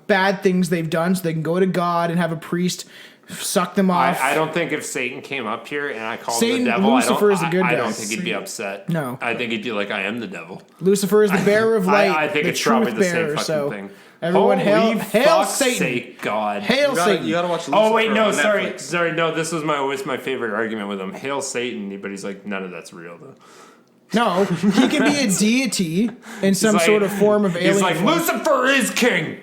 bad things they've done so they can go to God and have a priest suck them off. I don't think if Satan came up here and I called Satan, him the devil, Lucifer is the good guy. I don't think he'd be upset. No. I think he'd be like, I am the devil. Lucifer is the bearer of light. I think the it's probably the bearer, same fucking so thing. Everyone, Holy hail Satan! Sake, God! Hail Satan! You gotta watch. Lucifer Oh wait, no, on Netflix. sorry, no. This was always my favorite argument with him. Hail Satan, but he's like, none of that's real though. No, he can be a deity in some sort of form of alien. He's like, form. Lucifer is king,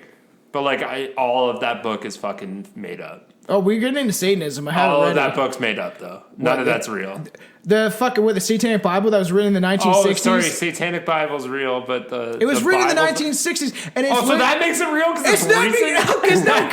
but like, all of that book is fucking made up. Oh, we're getting into Satanism. I haven't All read of that it. book's made up though. None of that's real. The fucking the Satanic Bible that was written in the 1960s. Oh, sorry, Satanic Bible's real, but it was written in the Bible's- 1960s, and it's so that makes it real because it's not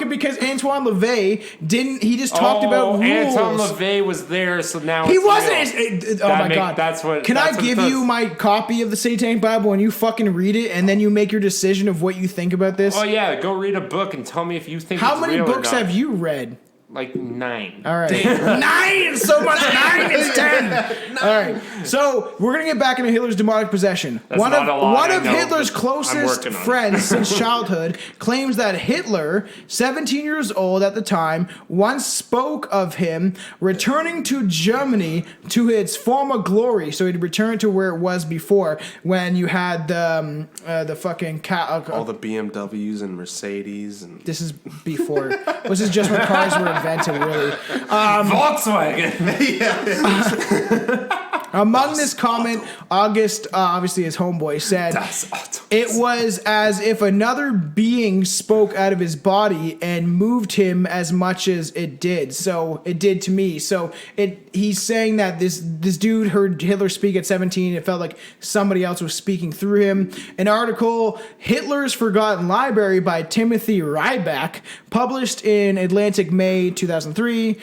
because Antoine LaVey didn't. He just talked about rules. Antoine LaVey was there, so now He it's wasn't. real. Oh my God! That's what. Can that's I what give it you does. my copy of the Satanic Bible and you fucking read it, and then you make your decision of what you think about this? Oh yeah, go read a book and tell me if you think. How it's many real or books not. have you read? Like 9. All right. 9! So much 9 is 10. All right. So we're going to get back into Hitler's demonic possession. That's One not a lie, of I know, Hitler's but I'm closest working on it. friends since childhood claims that Hitler, 17 years old at the time, once spoke of him returning to Germany to its former glory. So he'd return to where it was before when you had the fucking... All the BMWs and Mercedes and... This is before. This is just when cars were invented, really. Volkswagen. Among this comment, August, obviously his homeboy, said, it was as if another being spoke out of his body and moved him as much as it did. So it did to me. So he's saying that this dude heard Hitler speak at 17. It felt like somebody else was speaking through him. An article, Hitler's Forgotten Library by Timothy Ryback, published in Atlantic May 2003.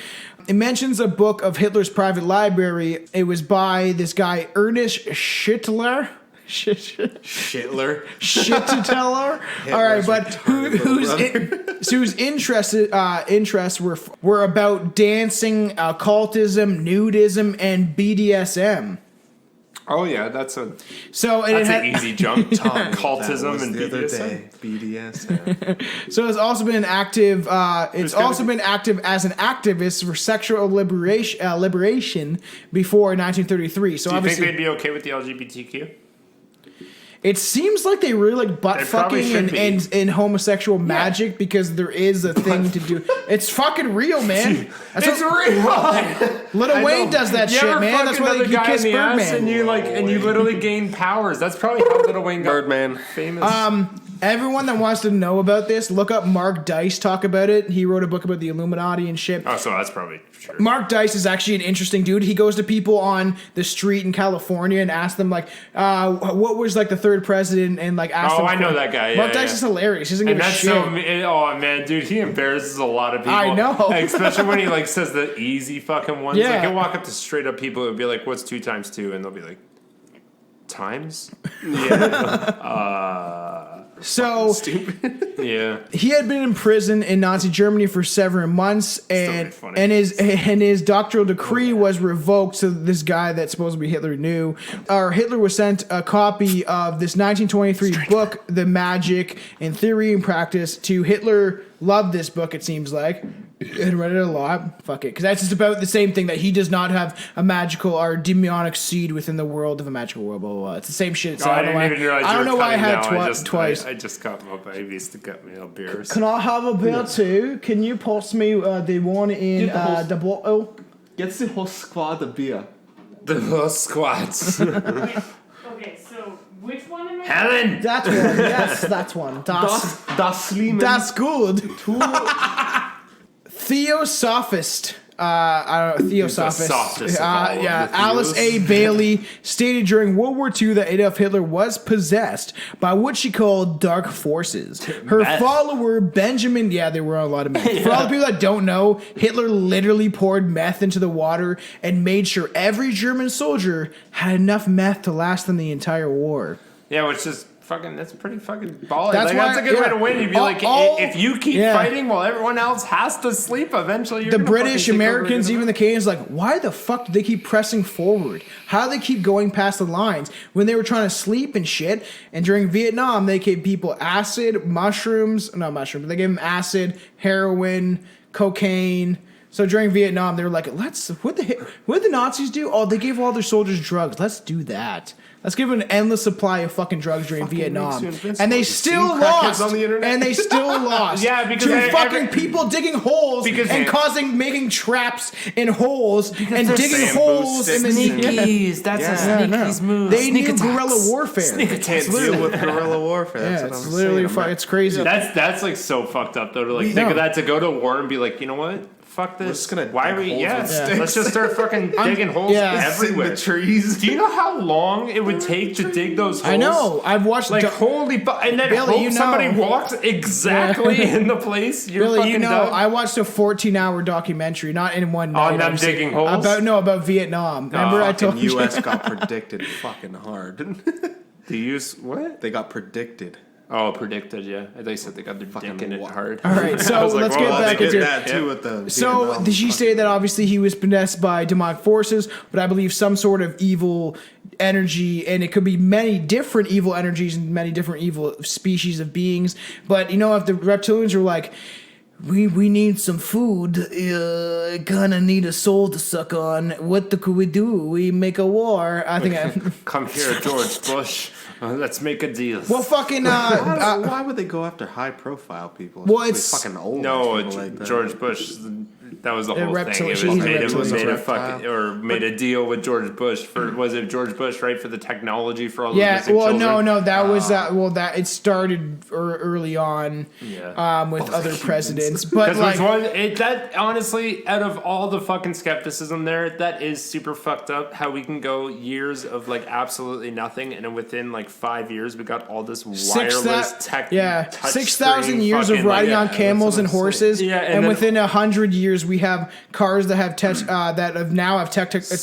It mentions a book of Hitler's private library. It was by this guy, Ernest Schittler. Shitler. Shitteller. All right, but whose interests were about dancing, occultism, nudism, and BDSM. Oh yeah, that's an easy jump. Cultism and the other BDSM. day. BDSM. So it's also been active. It's also been active as an activist for sexual liberation before 1933. So Do you obviously, think they'd be okay with the LGBTQ? it seems like they really like butt They probably fucking should be. and homosexual magic because there is a thing to do. It's fucking real, man. That's It's what, real. Little Wayne does that You shit, ever man. fuck That's why another he guy kissed in the ass Birdman. and you literally gain powers. That's probably how Little Wayne got Birdman. famous. Everyone that wants to know about this, look up Mark Dice talk about it. He wrote a book about the Illuminati and shit. Oh, so that's probably true. Mark Dice is actually an interesting dude. He goes to people on the street in California and asks them like, what was like the third president, and like ask them. I know that guy. Mark Yeah, Dice yeah. is hilarious. He doesn't give And a that's shit. oh man, dude, he embarrasses a lot of people. I know. Especially when he like says the easy fucking ones. Yeah. Like he'll walk up to straight up people and be like, "What's 2 times 2?" And they'll be like, "Times?" So Yeah. he had been in prison in Nazi Germany for several months, and funny. his doctoral degree was revoked. So this guy that supposed to be Hitler knew, or Hitler was sent a copy of this 1923 book, The Magic in Theory and Practice. To Hitler loved this book, it seems like, and read it a lot. Fuck it, because that's just about the same thing, that he does not have a magical or demonic seed within the world of a magical world. Blah, blah, blah. It's the same shit. So I didn't even realize I don't know why I had twice. I just got my babies to get me a beers. Can I have a beer too? Can you pass me the one in the bottle? Jetzt die Hoskvade Bier. The squats. Okay, so which one am I? Helen! That one, yes, that one. Das Limen. That's good. Theosophist. I don't know, Theosophist. softest of all of Yeah, the Alice A. Theos. Bailey stated during World War II that Adolf Hitler was possessed by what she called dark forces. Her Meth. follower, Benjamin, there were a lot of meth. For all the people that don't know, Hitler literally poured meth into the water and made sure every German soldier had enough meth to last them the entire war. Yeah, which is fucking, that's pretty fucking baller. That's That's why- a good way yeah. to win. You'd be All- like, all- if you keep yeah. fighting while everyone else has to sleep, eventually you're The gonna British, fucking take over Americans, the even the Canadians, like, why the fuck do they keep pressing forward? How do they keep going past the lines when they were trying to sleep and shit? And during Vietnam, they gave people acid, they gave them acid, heroin, cocaine. So during Vietnam, they were like, what did the Nazis do? Oh, they gave all their soldiers drugs. Let's do that. Let's give them an endless supply of fucking drugs during Vietnam. makes you invincible. And they You still seen crackheads lost. on the internet? And they still lost. Yeah, because to they- fucking people digging holes and making traps in holes and digging bamboo holes in the sticks. Sneakies. That's Yeah. a sneakies move. They Sneak knew attacks. guerrilla warfare. Can't deal with guerrilla warfare. Yeah, That's what it's I'm literally saying. it's crazy. That's like so fucked up though, to like think No. of that, to go to war and be like, you know what? Fuck this. just gonna Why dig are we? holes Yeah, with sticks. let's just start fucking digging holes everywhere. the trees. Do you know how long it would take to dig those holes? I know. I've watched Like holy, and then Billy, hope you know. somebody walks exactly in the place you're Billy, fucking you know, dug. I watched a 14-hour documentary, not in one night. On them I'm saying- digging holes? About Vietnam. Remember I told Fucking you? U.S. got predicted fucking hard. The use what? They got predicted. Oh, predicted. Yeah, they said they got their Fucking dick in it what? hard. All right, so I was like, let's whoa, get they back did into that too with the. So Vietnam she stated that obviously he was possessed by demonic forces, but I believe some sort of evil energy, and it could be many different evil energies and many different evil species of beings. But you know, if the reptilians are like, we need some food, gonna need a soul to suck on. What could we do? We make a war. I think. Come here, George Bush. Let's make a deal. Well, fucking. Why would they go after high-profile people? Well, Especially it's- fucking old. No, people like that. George Bush. That was the whole reptilian. thing. It was He's a made a reptilian. fucking or made a deal with George Bush for, was it George Bush, right, for the technology for all the Yeah, missing well, children? no, that was that it started early on, with other presidents, but Because like, that honestly, out of all the fucking skepticism there, that is super fucked up. How we can go years of like absolutely nothing, and then within like 5 years, we got all this wireless tech. touch 6,000 screen years of fucking, riding like, on camels and horses, Yeah, and and then- within 100 years we have cars that have touch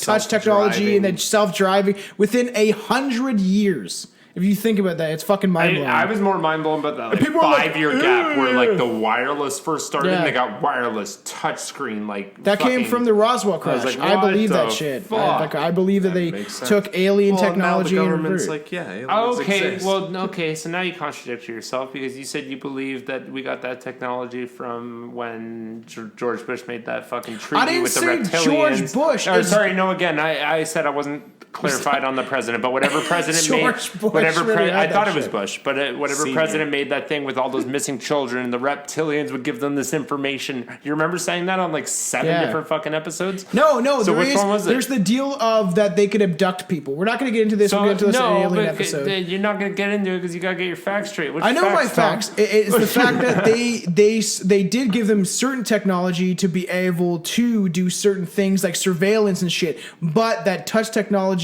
touch technology and then self-driving within 100 years. If you think about that, it's fucking mind-blowing. I was more mind-blown about that People are like, 5-year gap where like the wireless first started and Yeah. they got wireless touchscreen like That came from the Roswell crash. like, I what believe the that shit. fuck? I believe that they makes sense. took alien Well, technology now the and government's reversed. like, aliens Okay, exist. so now you contradict yourself because you said you believe that we got that technology from when George Bush made that fucking treaty didn't with the say reptilians. George Bush. Or, It's- sorry, no, again, I said I wasn't clarified on the president, but whatever president made, George Bush whatever really had I thought that it was shit. Bush, but whatever Senior. president made that thing with all those missing children, and the reptilians would give them this information. You remember saying that on like 7 different fucking episodes? No, So there which is. one was it? There's the deal of that they could abduct people. We're not going to get into this. We'll get into this in an alien episode. You're not going to get into it because you got to get your facts straight. Which I know my Tom? facts. It's the fact that they did give them certain technology to be able to do certain things like surveillance and shit, but that touch technology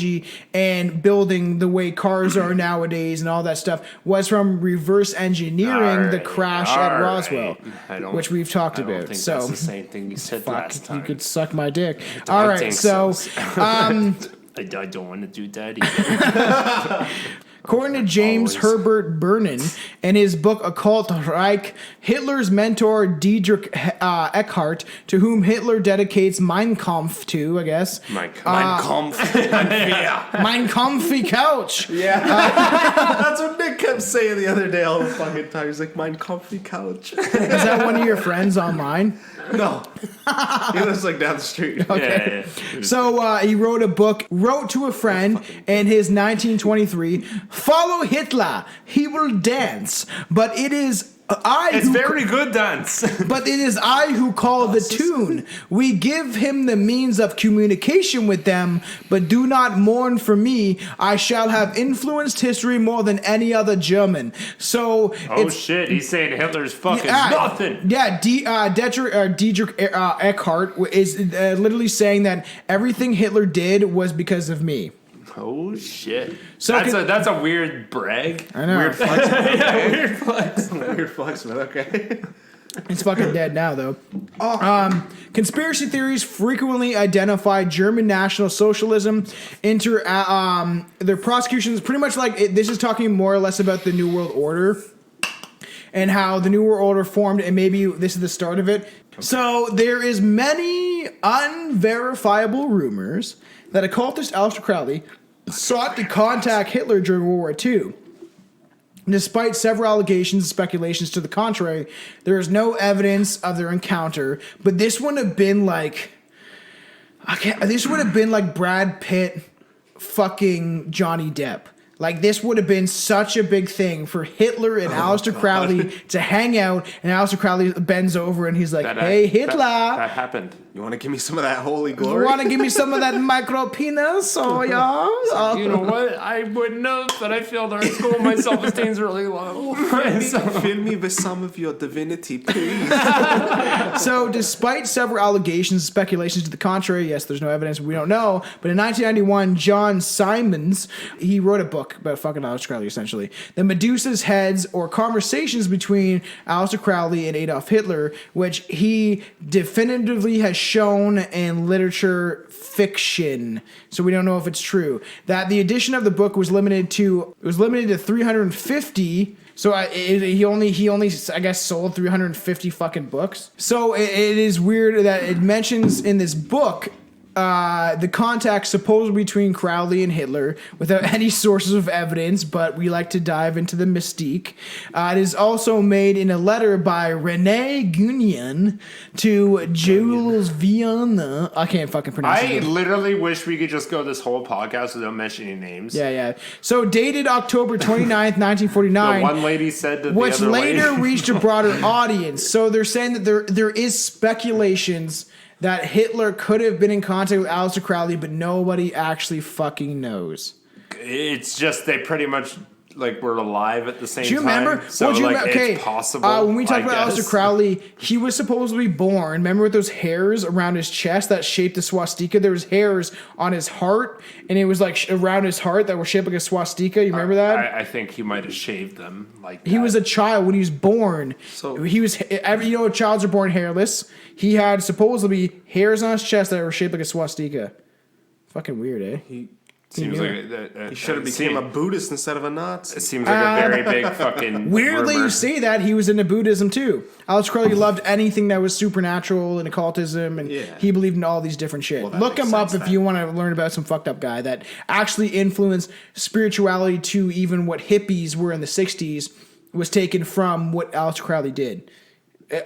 and building the way cars are nowadays and all that stuff was from reverse engineering the crash at Roswell, which we've talked I don't about. think So that's the same thing you said last time. you could suck my dick. don't All right, think so I don't want to do that either. according to James Herbert Bernin in his book Occult Reich, Hitler's mentor Dietrich Eckhart, to whom Hitler dedicates Mein Kampf to, I guess. Mein Kampf. Mein Kampfy couch. That's what Nick kept saying the other day all the fucking time. He's like, "Mein comfy couch." Is that one of your friends online? No. He lives like down the street. Okay. So he wrote a book, wrote to a friend in his 1923, "Follow Hitler, he will dance, but it is It's very good dance. But it is I who call the tune. We give him the means of communication with them, but do not mourn for me. I shall have influenced history more than any other German." So Shit, he's saying Hitler's fucking nothing. Yeah, Dietrich Eckhart is literally saying that everything Hitler did was because of me. Oh shit. So That's a weird brag. I know. Weird flex. Yeah, weird flex. Weird flex, but okay. It's fucking dead now, though. Conspiracy theories frequently identify German National Socialism into their prosecutions. Pretty much like this is talking more or less about the New World Order and how the New World Order formed, and maybe this is the start of it. Okay. So there is many unverifiable rumors that occultist Aleister Crowley sought to contact Hitler during World War II. Despite several allegations and speculations to the contrary, there is no evidence of their encounter. But this would have been like, this would have been like Brad Pitt, fucking Johnny Depp. Like, this would have been such a big thing for Hitler and Aleister Crowley to hang out, and Aleister Crowley bends over and he's like, "Hey, Hitler, that happened. You want to give me some of that holy you glory? want to give me some of that micro penis? Oh, yeah." You know what? I wouldn't know, but I failed art school. My self-esteem's really low. Fill me with some of your divinity, please. So, despite several allegations and speculations to the contrary, yes, there's no evidence, we don't know, but in 1991, John Simons, he wrote a book about fucking Aleister Crowley, essentially. The Medusa's Heads, or Conversations Between Aleister Crowley and Adolf Hitler, which he definitively has shown in literature fiction. So we don't know if it's true. That the edition of the book was limited to 350. So he only I guess sold 350 fucking books. So it is weird that it mentions in this book the contact supposedly between Crowley and Hitler without any sources of evidence, but we like to dive into the mystique. It is also made in a letter by Rene Guénon to Jules Viana. I can't fucking pronounce I it. literally wish we could just go this whole podcast without mentioning names. Yeah. So dated October 29th, 1949. The one lady said to the which other later lady. reached a broader audience. So they're saying that there is speculations that Hitler could have been in contact with Aleister Crowley, but nobody actually fucking knows. It's just they pretty much were alive at the same time. Do you remember? So well, do you like remember? Okay, it's possible. When we talked about Aleister Crowley, he was supposedly born. Remember with those hairs around his chest that shaped the swastika? There was hairs on his heart, and it was like around his heart that were shaped like a swastika. You remember that? I think he might have shaved them. Like He was a child when he was born. So- he was, childs are born hairless. He had supposedly hairs on his chest that were shaped like a swastika. Fucking weird, eh? seems knew like He should have became a Buddhist instead of a Nazi. It seems like a very big fucking. Weirdly, rumor. you say that he was into Buddhism too. Aleister Crowley loved anything that was supernatural and occultism, and he believed in all these different shit. Well, Look makes him up sense if you want to learn about some fucked up guy that actually influenced spirituality to even what hippies were in the '60s was taken from what Aleister Crowley did.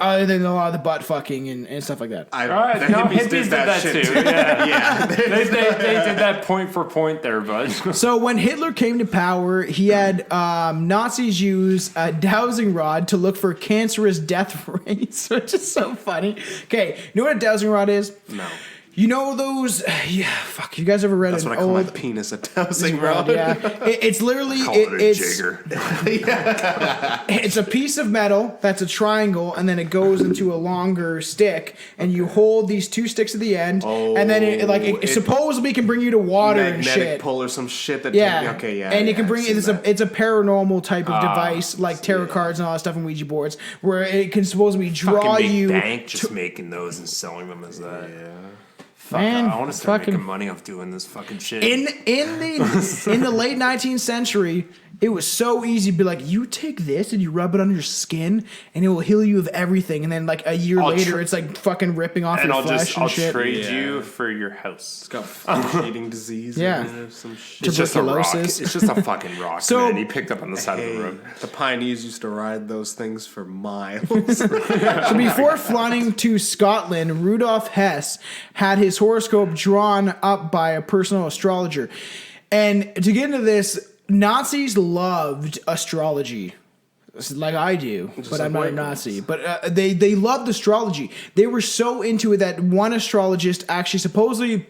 Other than a lot of the butt fucking and stuff like that. The hippies did that shit too. Yeah, they did that point for point there, bud. So when Hitler came to power, he had Nazis use a dowsing rod to look for cancerous death rates, which is so funny. Okay, you know what a dowsing rod is? No. You know those? Yeah, fuck. You guys ever read That's an what I call my old penis, a dowsing rod. Yeah, it's literally it's it's a piece of metal that's a triangle, and then it goes into a longer stick, and you hold these two sticks at the end, and then it supposedly can bring you to water and Magnetic shit. pull or some shit that. Yeah. Okay. Yeah. And it can I've bring seen it's that. a paranormal type of device like tarot cards and all that stuff and Ouija boards, where it can supposedly draw Fucking big you. bank just making those and selling them as that. Yeah. Fuck, Man, I want to start fucking- making money off doing this fucking shit. In the late 19th century, it was so easy to be like, you take this and you rub it on your skin, and it will heal you of everything. And then like a year later, it's like fucking ripping off and your I'll flesh and I'll shit. trade Yeah. you for your house. It's got flesh-eating disease. Yeah. In there, some shit. It's just a rock. Tuberculosis. It's just a fucking rock, So- man. He picked up on the side of the road. The pioneers used to ride those things for miles. So before flying to Scotland, Rudolf Hess had his horoscope drawn up by a personal astrologer. And to get into this, Nazis loved astrology. Like I do, but I'm not a Nazi. But they loved astrology. They were so into it that one astrologist actually supposedly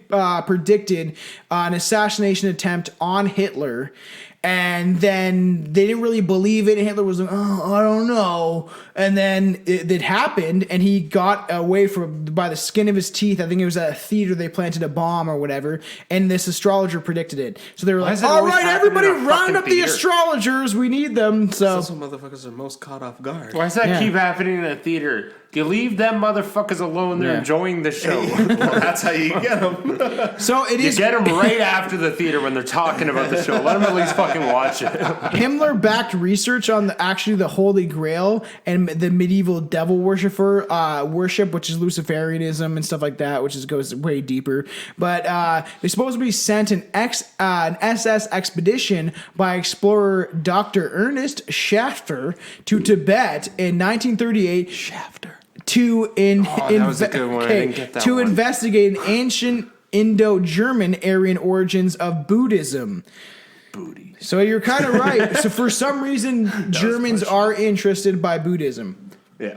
predicted an assassination attempt on Hitler. And then they didn't really believe it. And Hitler was like, oh, I don't know. And then it happened, and he got away by the skin of his teeth. I think it was at a theater they planted a bomb or whatever. And this astrologer predicted it. So they were like, does it all always right, happen everybody in a round fucking up the theater? astrologers. We need them. So That's what motherfuckers are most caught off guard. Why does that Yeah. keep happening in a theater? You leave them motherfuckers alone. They're Yeah. enjoying the show. Well, that's how you get them. So it You is get them right after the theater when they're talking about the show. Let them at least fucking watch it. Himmler backed research on the Holy Grail and the medieval devil worship, which is Luciferianism and stuff like that, which goes way deeper. But they supposedly sent an SS expedition by explorer Dr. Ernest Schafter to Tibet in 1938. Shafter. that was a good one. I didn't get that to one. investigate ancient Indo-German Aryan origins of Buddhism. Booty. So you're kind of right. So for some reason, Germans are interested by Buddhism. Yeah.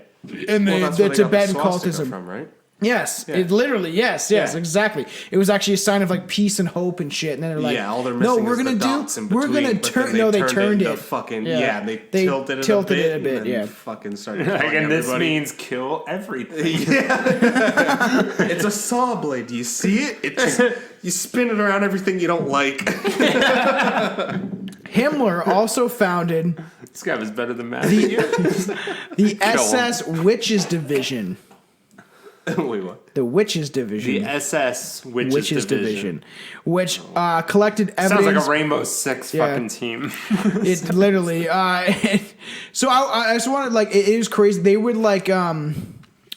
And Well, that's the where they got Tibetan swastika cultism. from, right? Yes, it literally, yes, exactly. It was actually a sign of like peace and hope and shit. And then they're like, Yeah, all they're no, missing we're is gonna the do, dots in we're between, gonna but turn. then No, they turned into it. fucking They tilted it a bit, and and yeah. then fucking started Like, killing and this everybody. means kill everything. It's a saw blade. Do you see it? It just, you spin it around everything you don't like. Himmler also founded This guy was better than Matt. than you. the SS Witches Division. Wait, what? The Witches Division. The SS Witches Division, which collected evidence. Sounds like a Rainbow Six Yeah. fucking team. It literally. So I just wanted it is crazy. They would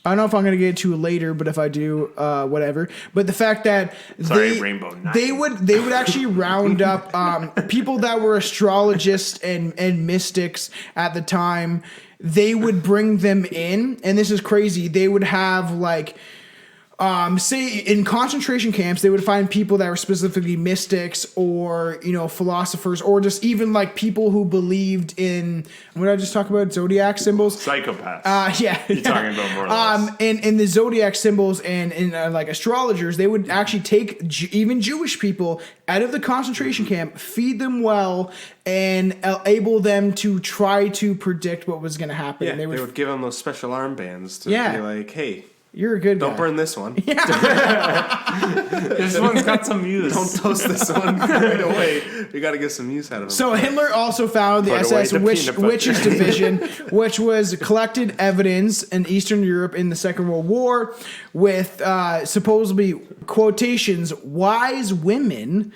I don't know if I'm gonna get to it later, but if I do, whatever. But the fact that Rainbow Nine. they would actually round up people that were astrologists and mystics at the time. They would bring them in, and this is crazy. They would have say in concentration camps, they would find people that were specifically mystics or, philosophers, or just even like people who believed in, what did I just talk about? Zodiac symbols? Psychopaths. Yeah. You're talking about more or less. In the zodiac symbols and in like astrologers, they would actually take even Jewish people out of the concentration camp, feed them well, and enable them to try to predict what was going to happen. Yeah, And they would give them those special armbands to be like, hey, you're a good guy. don't burn this one. This one's got some use. Don't toast this one right away. You got to get some use out of it. So Hitler also found the Put away SS the peanut butter. Witches Division, which was collected evidence in Eastern Europe in the Second World War with supposedly quotations, wise women.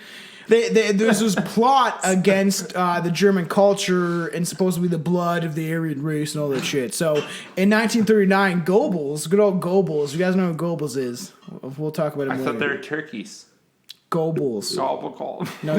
There's this plot against the German culture and supposedly the blood of the Aryan race and all that shit. So in 1939, Goebbels, good old Goebbels, you guys know who Goebbels is. We'll talk about him I later. thought they were turkeys. Goebbels. Gobble. No,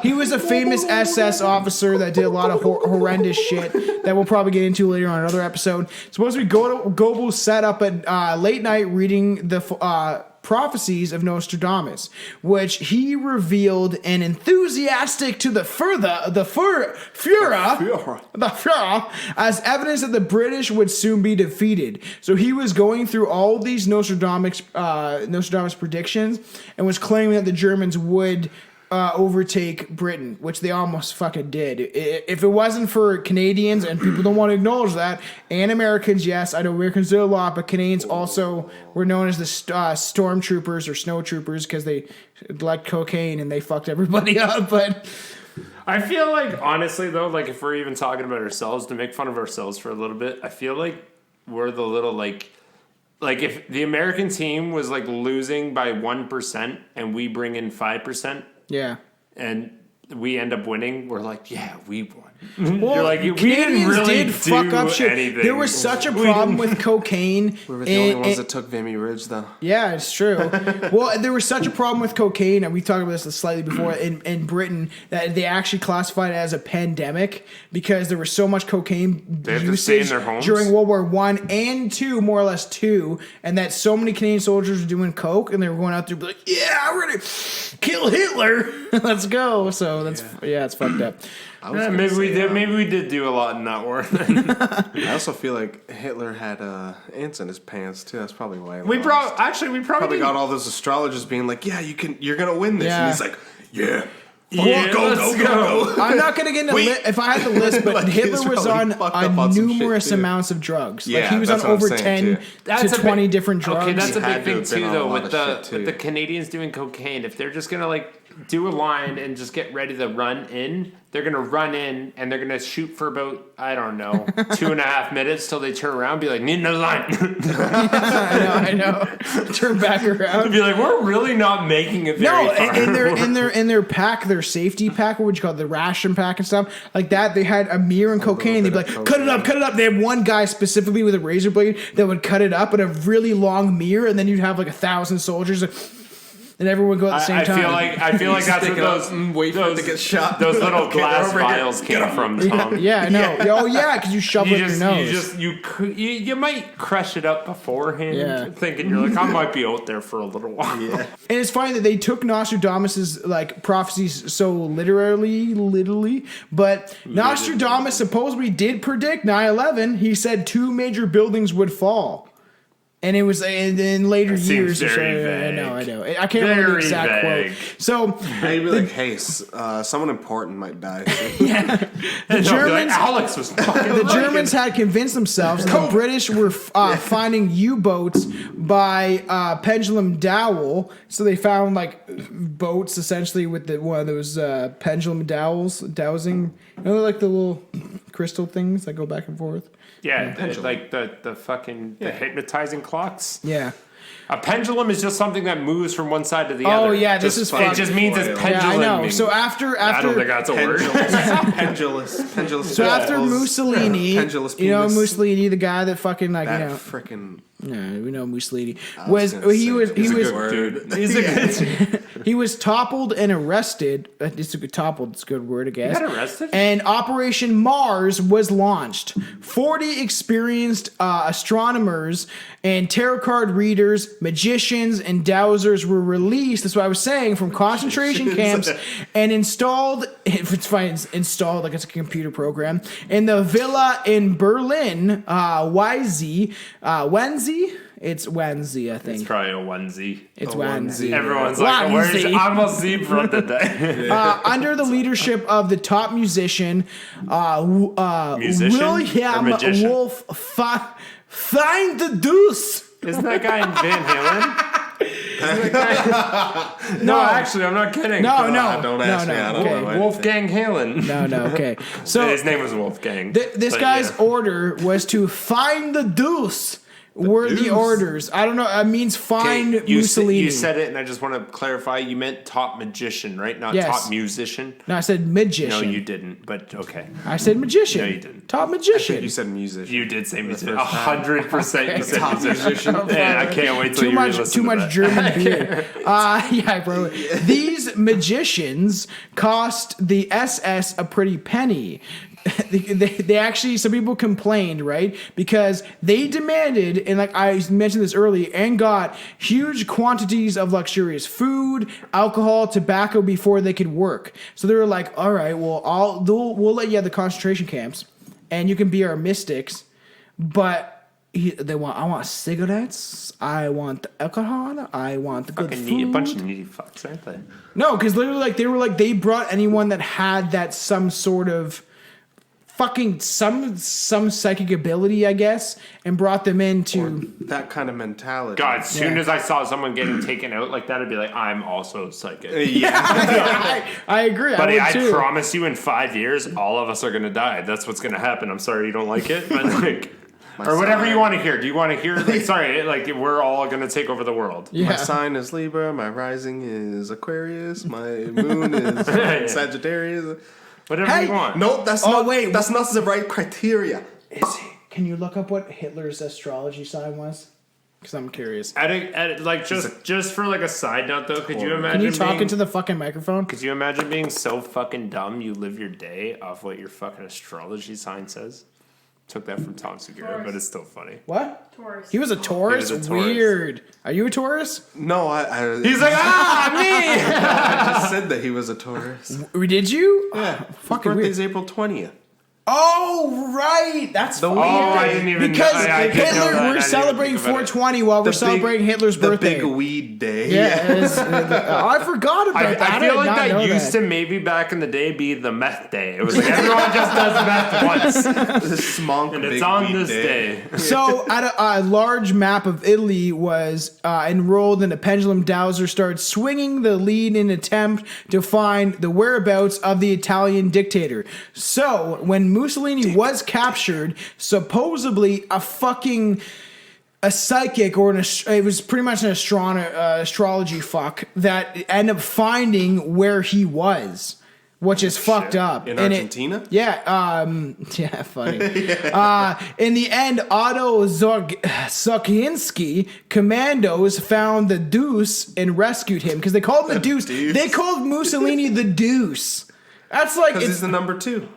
he was a famous SS officer that did a lot of horrendous shit that we'll probably get into later on in another episode. Supposedly, Goebbels sat up at late night reading the prophecies of Nostradamus, which he revealed and enthusiastic to the Führer as evidence that the British would soon be defeated. So he was going through all these Nostradamus predictions and was claiming that the Germans would overtake Britain, which they almost fucking did. If it wasn't for Canadians, and people don't want to acknowledge that, and Americans, yes, I know Americans did a lot, but Canadians also were known as the stormtroopers or snow troopers because they liked cocaine and they fucked everybody up. But I feel like, honestly, though, like if we're even talking about ourselves, to make fun of ourselves for a little bit, I feel like we're the little, like if the American team was like losing by 1% and we bring in 5%, yeah. and we end up winning, we're like, yeah, we won. Well, You're like, we didn't Canadians really did fuck up shit. anything. There was such a problem with cocaine. We were the only ones that took Vimy Ridge, though. Yeah, it's true. Well, there was such a problem with cocaine, and we talked about this slightly before, in Britain, that they actually classified it as a pandemic because there was so much cocaine They have to stay in usage their homes? during World War I and II, more or less II, and that so many Canadian soldiers were doing coke, and they were going out there be like, yeah, we're going to kill Hitler. Let's go. So that's, it's fucked up. Maybe we did do a lot in that war. I also feel like Hitler had ants in his pants too. That's probably why. we probably got all those astrologers being like, "Yeah, you're gonna win this," Yeah. and he's like, "Yeah, go. I'm not going to get into if I had the list, but Like, Hitler he's was probably on fucked up on some numerous shit, too. amounts of drugs. Yeah, like he was on that's what I'm over saying, 10 to 20 different drugs. Okay, that's a He had big to thing have been too, on a though, lot with of the shit, too. with the Canadians doing cocaine. If they're just gonna like do a line and just get ready to run in, they're gonna run in and they're gonna shoot for about, I don't know, 2.5 minutes till they turn around and be like, need another line. I know. Turn back around. Be like, we're really not making it very No, far. in their pack, their safety pack, what would you call it, the ration pack and stuff like that. They had a mirror and cocaine. They'd be like, cut it up. They had one guy specifically with a razor blade that would cut it up in a really long mirror, and then you'd have like 1,000 soldiers. And everyone would go at the same time. I feel like that's Stick where it up those and wait for it to get shot. Those little Get glass over here. vials came from, Tom. Yeah, I know. Oh, yeah, because you shove it in your nose. You might crush it up beforehand, Yeah. thinking you're like, I might be out there for a little while. Yeah. And it's funny that they took Nostradamus's like prophecies so literally, but Nostradamus supposedly did predict 9/11. He said 2 major buildings would fall. And it was in later That years. seems very I vague. know. I can't remember the Very exact vague. quote. So Maybe like, hey, someone important might die. The Germans- Alex was fucking the right. Germans had convinced themselves that the British were finding U-boats by pendulum dowel. So they found like boats essentially with one of those pendulum dowsing. You know, like the little crystal things that go back and forth. Yeah, like the fucking the hypnotizing clocks. Yeah. A pendulum is just something that moves from one side to the other. Oh yeah, this Just is It fun. just means it's Yeah, Yeah, I pendulum. know. So after I don't think that's a word. Pendulous. So after Mussolini, Pendulous you know penis. Mussolini, the guy that fucking like That you know, frickin' No, we know Mussolini was gonna he say, was it's a good word. He's a good. he was toppled and arrested. It's a good toppled. It's a good word, I guess. He got arrested? And Operation Mars was launched. 40 experienced astronomers and tarot card readers, magicians, and dowsers were released. That's what I was saying, from concentration camps and installed. It's fine. It's installed like it's a computer program in the villa in Berlin. Wenzi. It's Wenzi, I think. It's probably a onesie. It's A Wenzi. onesie. Everyone's like, where's Onesie. almost Z from today? Under the leadership of the top musician, Musician or William magician? Wolf, find the deuce. Isn't that guy in Van Halen? No, actually, I'm not kidding. No, don't ask me. I don't okay. know. Wolfgang Halen. No, okay. So His name was Wolfgang. this but guy's yeah. order was to find the deuce. Were the deuce. orders? I don't know. It means find Okay, Mussolini. You said it, and I just want to clarify. You meant top magician, right? Not Yes. top musician. No, I said magician. No, you didn't. But okay, I said magician. No, you didn't. Top I magician. think you said musician. you did say musician. first time. 100%. You said Top musician. Man, I can't wait till too you much, re-listen too to much that. German beer. Yeah, bro. These magicians cost the SS a pretty penny. They actually, some people complained, right? Because they demanded, and like I mentioned this earlier, and got huge quantities of luxurious food, alcohol, tobacco before they could work. So they were like, all right, well, we'll let you have the concentration camps, and you can be our mystics, but I want cigarettes, I want the alcohol, I want the good Fucking food. a bunch of needy fucks, aren't they? No, because literally, they brought anyone that had that some sort of fucking some psychic ability, I guess, and brought them into. That kind of mentality. God, as soon Yeah. as I saw someone getting taken out like that, I'd be like, I'm also psychic. I agree. Buddy, I I would too. promise you in 5 years, all of us are going to die. That's what's going to happen. I'm sorry you don't like it, but like, or whatever you want to hear. Do you want to hear, like, sorry, like, we're all going to take over the world. Yeah. My sign is Libra. My rising is Aquarius. My moon is Sagittarius. Whatever Hey, you want. No, that's Oh, not. wait. That's not the right criteria. Can you look up what Hitler's astrology sign was? Because I'm curious. Like, just for, like, a side note, though, could you imagine Can you talk being, into the fucking microphone? could you imagine being so fucking dumb you live your day off what your fucking astrology sign says? Took that from Tom Segura, but it's still funny. What? Taurus. He was a Taurus? He was a Taurus. Weird. Are you a Taurus? No, I He's like, ah, me! I just said that he was a Taurus. Did you? Yeah, Fucking his birthday's weird. April 20th. Oh, right. That's The weird. weed I didn't even because know. I didn't know Hitler, that. I we're didn't celebrating even think about it. 420 while we're celebrating Hitler's birthday. The big weed day. Yeah, I forgot about that. I feel did like not know that used to maybe back in the day be the meth day. It was like everyone just does meth once, The smunk and big it's on weed this day. So, a large map of Italy was enrolled, and a pendulum dowser started swinging the lead in an attempt to find the whereabouts of the Italian dictator. So, when Mussolini was captured, supposedly a psychic or it was pretty much an astrology fuck that ended up finding where he was. Which is fucked up. In And Argentina? Yeah, funny. In the end, Otto Sokinski commandos found the Deuce and rescued him because they called him the Deuce. Deuce. They called Mussolini the Deuce. That's like Because it's he's the number 2.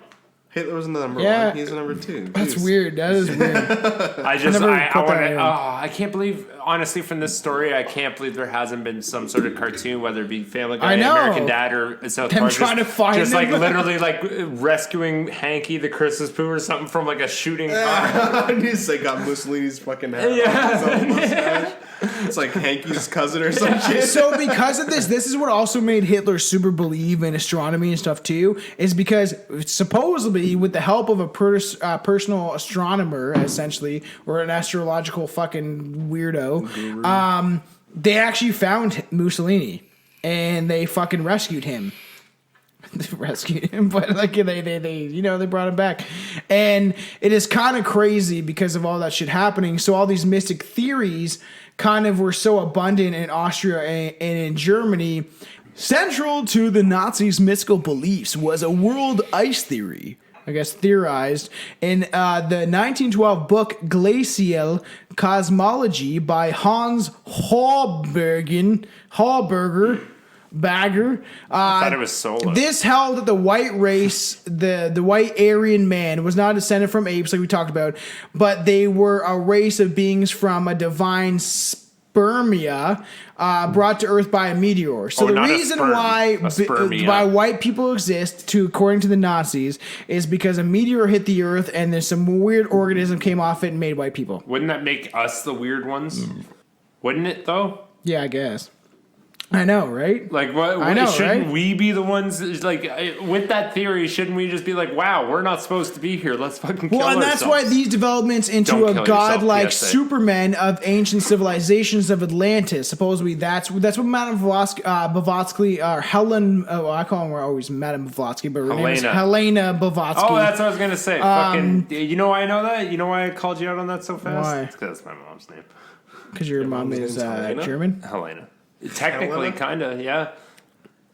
Hitler was the number Yeah. 1. He's the number 2. that's Deuce. weird. That is weird. I never put that want in. to. I can't believe, honestly, from this story, I can't believe there hasn't been some sort of cartoon, whether it be Family Guy, I know. American Dad, or South Them Park, trying to find just like him. literally like rescuing Hanky the Christmas Poo or something from like a shooting car. I knew they got Mussolini's fucking head off his own mustache. It's like Hanky's cousin or some shit. So because of this is what also made Hitler super believe in astronomy and stuff too, is because supposedly with the help of a personal astronomer, essentially, or an astrological fucking weirdo, they actually found Mussolini and they fucking rescued him. They rescued him, but like they brought him back, and it is kind of crazy because of all that shit happening. So all these mystic theories kind of were so abundant in Austria and in Germany. Central to the Nazis' mystical beliefs was a world ice theory. I guess, theorized in the 1912 book Glacial Cosmology by Hans Hallberger. I thought it was solar. This held that the white race, the white Aryan man, was not descended from apes like we talked about, but they were a race of beings from a divine spermia brought to Earth by a meteor. So the reason why white people exist, according to the Nazis, is because a meteor hit the Earth and there's some weird organism came off it and made white people. Wouldn't that make us the weird ones? Wouldn't it though? Yeah, I guess. I know, right? Like, what? I know, shouldn't right? we be the ones? Like, with that theory, shouldn't we just be like, "Wow, we're not supposed to be here. Let's fucking kill ourselves." Well, and that's why these developments into Don't a kill godlike yourself, PSA. Superman of ancient civilizations of Atlantis. Supposedly, that's what Madame Blavatsky or Helen. Oh, I call her always Madame Blavatsky, but her name is Helena Blavatsky. Oh, that's what I was gonna say. Fucking, you know why I know that? You know why I called you out on that so fast? Why? It's because it's my mom's name. Because your mom is German. Helena. Technically, kind of, yeah.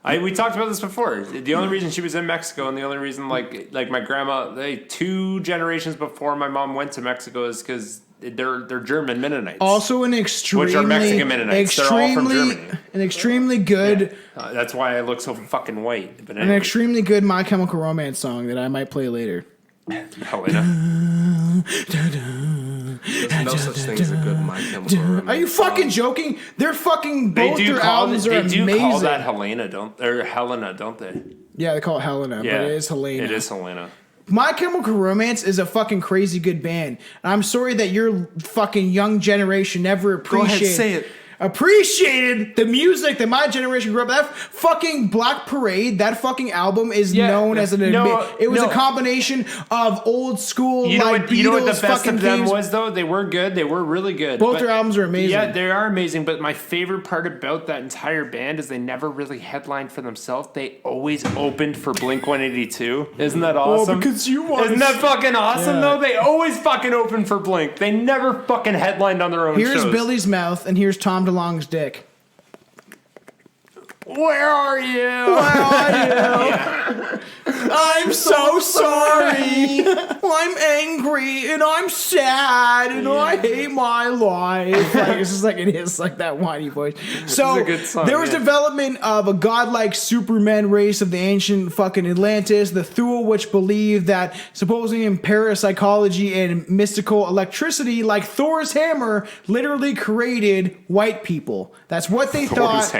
We talked about this before. The only reason she was in Mexico, and the only reason, like my grandma, 2 generations before my mom went to Mexico, is because they're German Mennonites. Also, an extremely, which are Mexican Mennonites. They're all from Germany. An extrememely good, that's why I look so fucking white. But an anyway. extremely good My Chemical Romance song that I might play later. Helena. There's no such thing as a good My Chemical Romance. Are you fucking joking? They're fucking both their albums are amazing. They do call that Helena, don't they? Yeah, they call it Helena, but it is Helena. It is Helena. My Chemical Romance is a fucking crazy good band. And I'm sorry that your fucking young generation never appreciated. Go ahead, say it. Appreciated the music that my generation grew up. That fucking Black Parade, that fucking album is known as an. It was a combination of old school Beatles. You know what the best of them themes. was though? They were good. They were really good. Both their albums are amazing. Yeah, they are amazing. But my favorite part about that entire band is they never really headlined for themselves. They always opened for Blink-182. Isn't that awesome? Oh, because you want. Isn't that fucking awesome though? They always fucking opened for Blink. They never fucking headlined on their own shows. Here's Billy's Mouth, and here's Tom DeLonge's dick. Where are you? Where are you? I'm so sorry. I'm angry and I'm sad and I hate my life. Like, it's just like it is like that whiny voice. So a good song, there was development of a godlike Superman race of the ancient fucking Atlantis, the Thule, which believed that supposedly in parapsychology and mystical electricity, like Thor's hammer, literally created white people. That's what they thought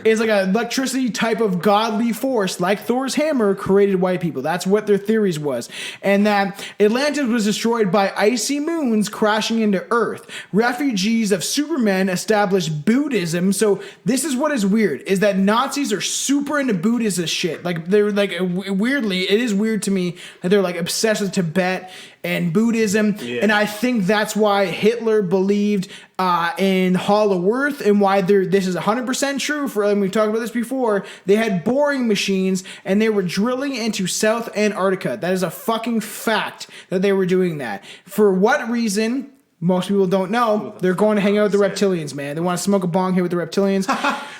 is like an electricity type of godly force, like Thor's hammer, created white people. That's what their theories was. And that Atlantis was destroyed by icy moons crashing into Earth. Refugees of Superman established Buddhism. So this is what is weird, is that Nazis are super into Buddhist shit. Like, they're like, weirdly, it is weird to me that they're like obsessed with Tibet and Buddhism. Yeah. And I think that's why Hitler believed in Hollow Earth, and why this is 100% true. We've talked about this before. They had boring machines and they were drilling into South Antarctica. That is a fucking fact that they were doing that. For what reason? Most people don't know. They're going to hang out with the reptilians, man. They want to smoke a bong here with the reptilians.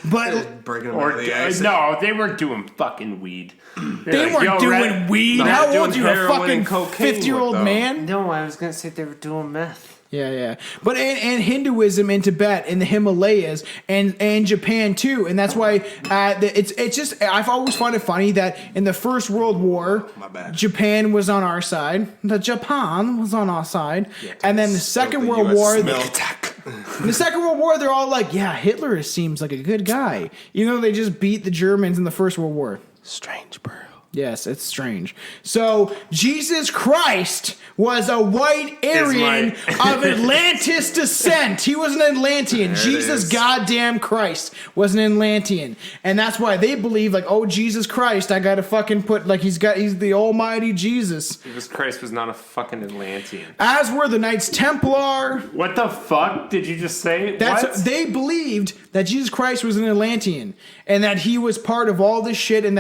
But breaking them out of the ice. No, they were doing fucking weed. They weren't doing weed. No, How doing old are you, a heroin fucking and cocaine 50-year-old with, man? No, I was gonna say they were doing meth. Yeah. But and Hinduism in Tibet, in the Himalayas, and Japan too, and that's why it's just, I've always found it funny that in the First World War, Japan was on our side. Japan was on our side, and then the Second World War. In the Second World War, they're all like, "Yeah, Hitler seems like a good guy," even though they just beat the Germans in the First World War. Strange, bro. Yes, it's strange. So, Jesus Christ was a white Aryan of Atlantis descent. He was an Atlantean. Jesus goddamn Christ was an Atlantean. And that's why they believe, like, oh, Jesus Christ, I gotta fucking put, like, he's the almighty Jesus. Jesus Christ was not a fucking Atlantean. As were the Knights Templar. What the fuck did you just say? They believed that Jesus Christ was an Atlantean, and that he was part of all this shit, and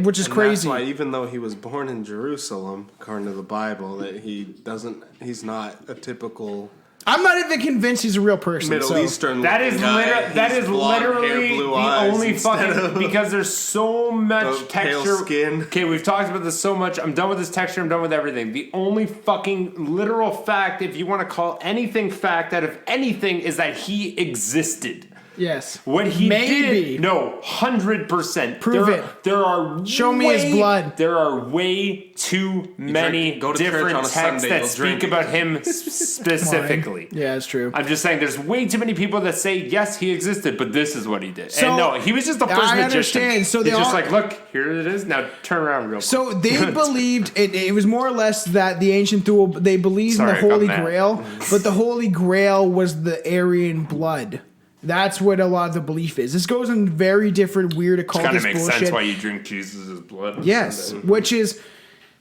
which is crazy. That's why, even though he was born in Jerusalem, according to the Bible, that he's not a typical I'm not even convinced he's a real person. Middle so. Eastern. That is blonde hair, literally blue the eyes only instead fucking of because there's so much of pale texture. skin. Okay, we've talked about this so much. I'm done with this texture. I'm done with everything. The only fucking literal fact, if you want to call anything fact out of anything, is that he existed. Yes. What he Maybe. did, no, 100%. Prove it. There are Show me his blood. There are way too many go to church different on a texts Sunday, that you'll speak drink. about him specifically. Yeah, it's true. I'm just saying, there's way too many people that say yes, he existed, but this is what he did. So, and no, he was just the first I magician. understand. So he's they just all- like, look, here it is. Now turn around real quick. So they believed it was more or less that the ancient Thule, they believed Sorry, in I the got Holy mad. Grail, but the Holy Grail was the Aryan blood. That's what a lot of the belief is. This goes in very different weird Kind occultist of makes bullshit. sense why you drink Jesus' blood. on Yes, Sunday. which is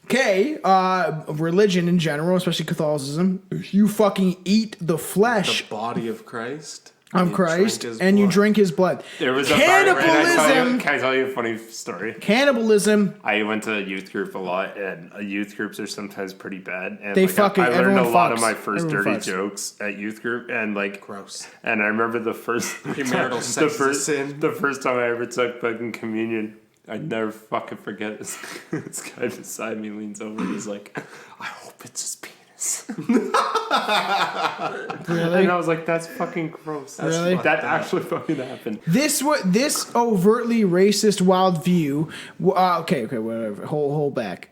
okay. Religion in general, especially Catholicism, you fucking eat the flesh The body of Christ. of You Christ drink his and you blood. drink his blood. There was Cannibalism. Can I tell you a funny story? Cannibalism. I went to a youth group a lot, and youth groups are sometimes pretty bad. And They like, fucking- I learned a everyone lot of fucks. my first Everyone dirty fucks. jokes at youth group, and like Gross. And I remember the first Premarital sex is a sin. the first time I ever took fucking communion. I'd never fucking forget this. This guy beside me leans over and he's like, "I hope it's his penis." Really? And I was like, "That's fucking gross." Really? That actually fucking happened. This overtly racist wild view. Okay, whatever. Hold back.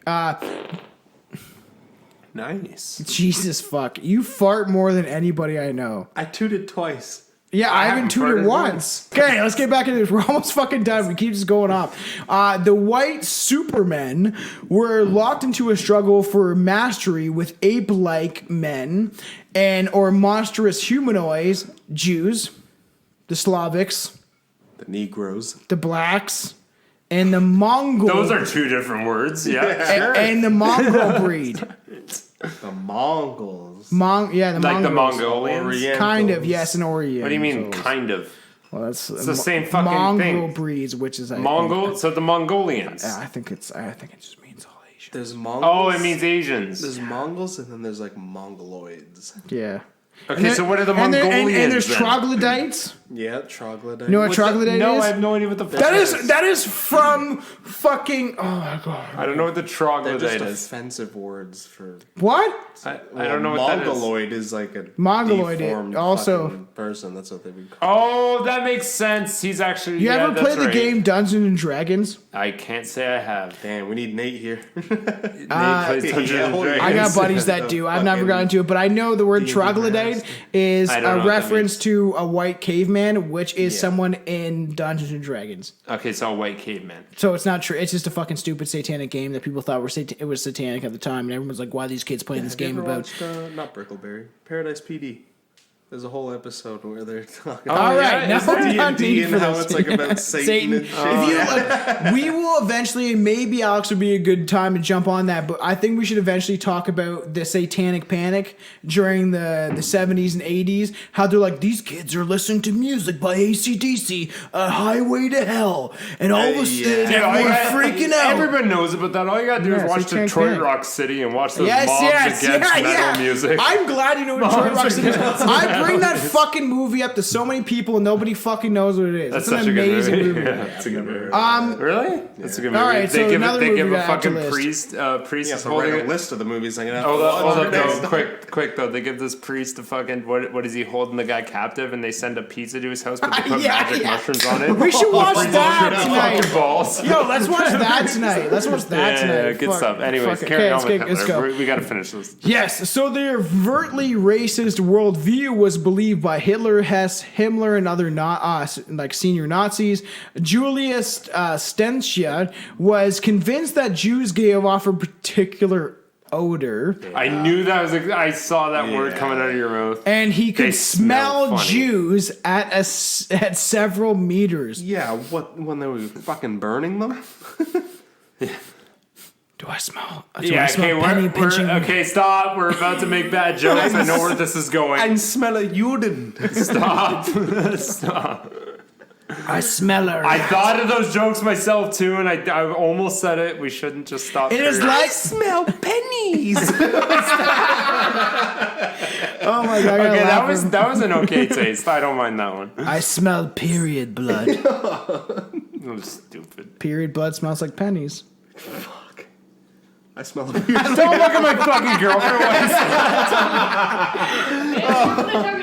Nice. Jesus fuck. You fart more than anybody I know. I tooted twice. Yeah, I haven't haven't tooted farted once. Okay, let's get back into this. We're almost fucking done. We keep just going off. The white supermen were locked into a struggle for mastery with ape-like men or monstrous humanoids, Jews, the Slavics, The Negroes. the blacks, and the Mongol. Those are two different words. Yeah. and the Mongol breed. The Mongols. The Like the Mongols. Mongolians. Orientals. Kind of, yes, an Orient. What do you mean, kind of? Well, that's the same fucking Mongol thing. breeds, which is Mongol? So the Mongolians. I think it just means all Asian. There's Mongols. Oh, it means Asians. There's Mongols, and then there's like Mongoloids. Yeah. Okay, so what are the and Mongolians? and there's then? troglodytes. Yeah, troglodyte. You know what troglodyte No, is? I have no idea what the fuck That is from fucking. Oh my god. I don't know what the They're troglodyte just is. offensive words for. What? I don't know what that is. Mongoloid is like a Mongoloid, deformed also- fucking person. That's what they would call. Oh, that makes sense. He's actually. You yeah, ever that's play the right. game Dungeons and Dragons? I can't say I have. Damn, we need Nate here. Nate plays Dungeons and yeah, Dragons. I got buddies that do. I've never gotten into it, but I know the word D&D troglodyte master. is I don't know a what that reference means. to a white caveman, which is Yeah. someone in Dungeons and Dragons. Okay, so a white caveman. So it's not true. It's just a fucking stupid satanic game that people thought it was satanic at the time, and everyone's like, "Why are these kids playing this Have you game ever about?" watched, not Brickleberry, Paradise PD. There's a whole episode where they're talking All right, yeah, now is there we don't D&D need and for how this. it's like about Satan and shit. If you look, we will eventually, maybe Alex would be a good time to jump on that, but I think we should eventually talk about the Satanic Panic during the 70s and 80s. How they're like, these kids are listening to music by AC/DC, A Highway to Hell, and all of a sudden Yeah, everyone's freaking out. Everyone knows about that. All you gotta do Yeah, is watch Satanic Detroit Panic. Rock City and watch those Yes, mobs yes, against yeah, metal yeah. music. I'm glad you know what Detroit Mobs Rock City is. against I bring that fucking movie up to so many people and nobody fucking knows what it is. That's It's such an a good amazing movie. Yeah, it's a good movie. Really? It's a good movie. All right, so they give, another they movie give we a gotta add to fucking list. priest. Priest Yeah, is so holding write a it. list of the movies I'm gonna have Hold to up, watch hold up, next no, quick though. They give this priest a fucking what is he holding the guy captive and they send a pizza to his house but they put Yeah, magic yeah. mushrooms on it. We should watch that Fucking tonight. balls. Yo, let's watch that tonight. Let's watch that Yeah, tonight. good Fuck. stuff. Anyways, Fuck. carry Okay, on with let's Hitler. go. We gotta finish this. Yes, so the overtly racist worldview was believed by Hitler, Hess, Himmler, and other like senior Nazis. Julius Stentia was convinced that Jews gave off a particular odor, I knew that was. I saw that word Yeah. coming out of your mouth. and he could They smell smell funny. Jews at several meters. Yeah, what when they were fucking burning them? Do I smell? Yeah, okay, penny pinching? okay, stop. We're about to make bad jokes. I know where this is going. And smell a Juden. Stop. Stop. I smell her. I thought of those jokes myself too, and I almost said it. We shouldn't just stop. It is there. like Smell pennies. oh my god! Okay, that was an okay taste. I don't mind that one. I smell period blood. That was stupid. Period blood smells like pennies. I smell a Don't look at my fucking girlfriend.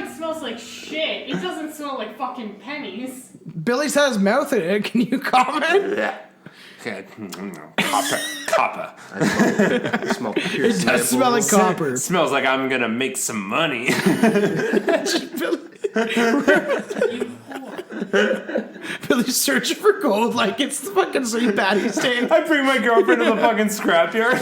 It smells like shit. It doesn't smell like fucking pennies. Billy's has mouth in it. Can you comment? Okay, copper. I smell pierced It does smell like copper. It smells like I'm gonna make some money. Billy's searching for gold like it's the fucking St. Patty's Day. I bring my girlfriend to the fucking scrapyard.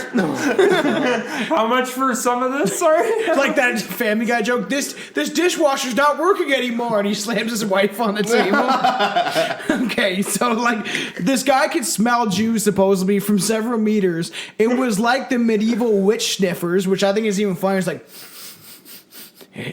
How much for some of this? Sorry. Like that Family Guy joke. This dishwasher's not working anymore, and he slams his wife on the table. Okay, so like this guy could smell Jews supposedly from several meters. It was like the medieval witch sniffers, which I think is even funnier. It's like,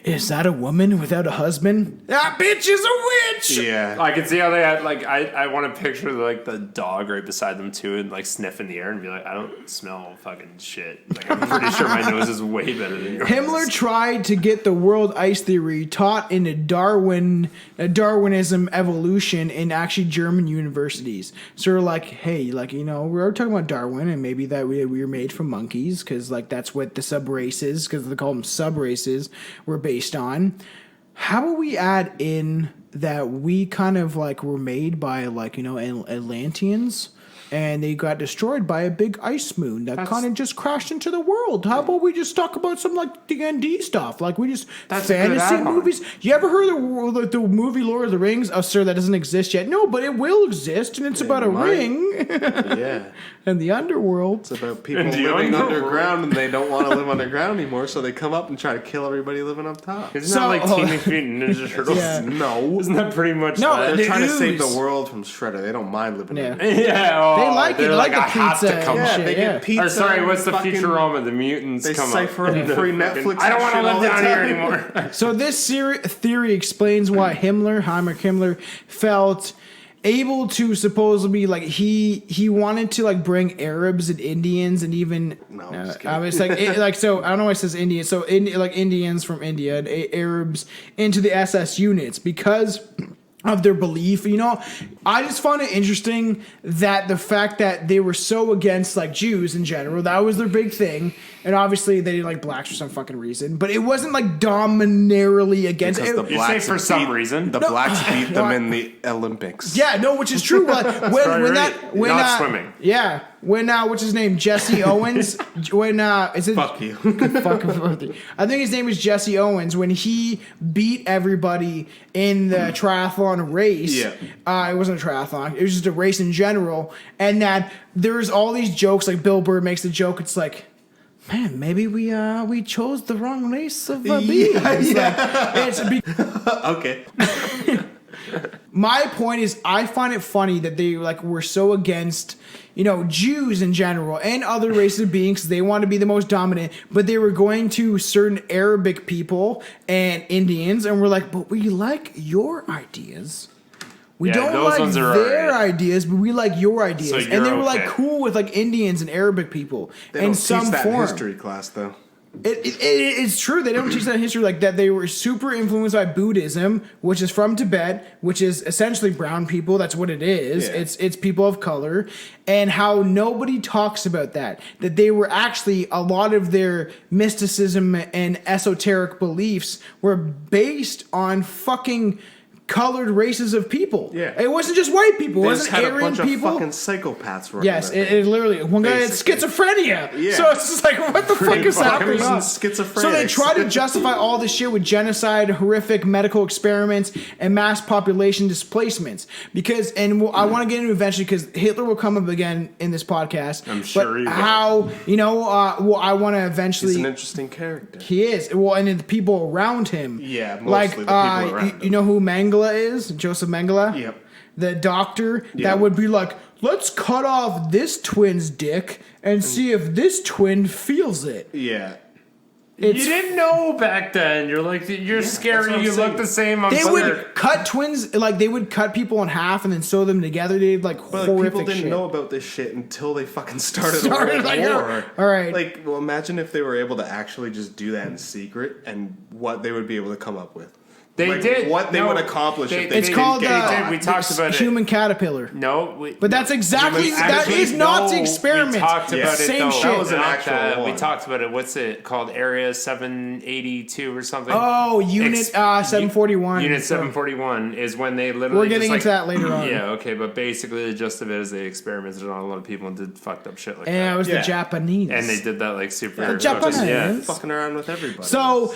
is that a woman without a husband? That bitch is a witch! Yeah. I can see how they had like I want to picture like the dog right beside them too and like sniff in the air and be like, I don't smell fucking shit. Like I'm pretty sure my nose is way better than yours. Himmler tried to get the world ice theory taught in a Darwinism evolution in actually German universities. So we're like, hey, like, you know, we're talking about Darwin and maybe that we were made from monkeys because like that's what the sub races, because they call them sub races, were based on. How about we add in that we kind of like were made by like, you know, Atlanteans, and they got destroyed by a big ice moon that kind of just crashed into the world. How about we just talk about some like D&D stuff? Like we just fantasy movies. You ever heard of the movie Lord of the Rings? Oh, sir, that doesn't exist yet. No, but it will exist, and it's about a ring. Yeah. And the underworld. It's about people living underground and they don't want to live underground anymore, so they come up and try to kill everybody living up top. Isn't that like Teenage Mutant Ninja Turtles? Yeah. No. Isn't that pretty much No, that? They're trying to ooze. save the world from Shredder. They don't mind living Yeah. underground. Yeah, They like it. they're They like the I have pizza to come and up. shit. They Yeah. get pizza. Or sorry, what's the fucking- Futurama? The mutants They come cipher up. up free Netflix. I don't want to and shit all live the down here time. anymore. So this theory explains why Heinrich Himmler felt able to supposedly like he wanted to like bring Arabs and Indians and even I'm just it's like so I don't know why it says Indian, so like Indians from India and Arabs into the SS units because of their belief. You know, I just found it interesting that the fact that they were so against like Jews in general, that was their big thing, and obviously they didn't like blacks for some fucking reason, but it wasn't like dominarily against Because it. the You say blacks for some beat- reason? The blacks beat them What? in the Olympics. Yeah, no, which is true. But Not swimming. Yeah, when what's his name, Jesse Owens. When is it? Fuck you. I think his name is Jesse Owens. When he beat everybody in the triathlon race. Yeah. It wasn't a triathlon. It was just a race in general, and that there's all these jokes. Like Bill Burr makes the joke. It's like, man, maybe we chose the wrong race of being. Okay. My point is, I find it funny that they like were so against, you know, Jews in general and other races of beings because they want to be the most dominant, but they were going to certain Arabic people and Indians, and we're like, but we like your ideas. We Yeah, don't those like ones are their alright. ideas, but we like your ideas. So And you're they were like okay. cool with like Indians and Arabic people They in don't some teach that form. in history class, though. It's true. They don't teach that in history, like that they were super influenced by Buddhism, which is from Tibet, which is essentially brown people. That's what it is. Yeah. It's people of color, and how nobody talks about that. That they were actually, a lot of their mysticism and esoteric beliefs were based on fucking colored races of people. Yeah. It wasn't just white people. It They just wasn't had a Aryan bunch people. of fucking psychopaths running Yes, that it literally, one guy had Basically. schizophrenia. Yeah. So it's just like, what the fuck is happening? fucking So they schizophrenics. try to justify all this shit with genocide, horrific medical experiments, and mass population displacements. Because, and I want to get into it eventually because Hitler will come up again in this podcast. I'm sure he But will. how, you know, well, I want to eventually. He's an interesting character. He is. Well, and then the people around him. Yeah, mostly like, the people around you know who Mengele is? Joseph Mengele? Yep. The doctor Yeah. that would be like, let's cut off this twin's dick and see if this twin feels it. Yeah. You didn't know back then. You're like, you're that's scary. what I'm You saying. look the same on They Twitter. would cut twins, like they would cut people in half and then sew them together. They did like But horrific people didn't shit. know about this shit until they fucking started a Started, world like, war. all right. Like, well, imagine if they were able to actually just do that in secret and what they would be able to come up with. They Like, did. what they No, would accomplish if they It's didn't called get caught. We talked about it. human caterpillar. No, But that's exactly that is Nazi experiments. We talked about it Same though. shit. That was an Not actual that. We one. talked about it. What's it called? Area 782 or something. Oh, Unit 741. Unit 741 is when they literally. We're getting just, into that later on. Yeah, okay, but basically the gist of it is they experimented on a lot of people and did fucked up shit like Yeah, it that. was Yeah. the Japanese. And they did that like super. The Japanese. Yeah. Fucking around with everybody. So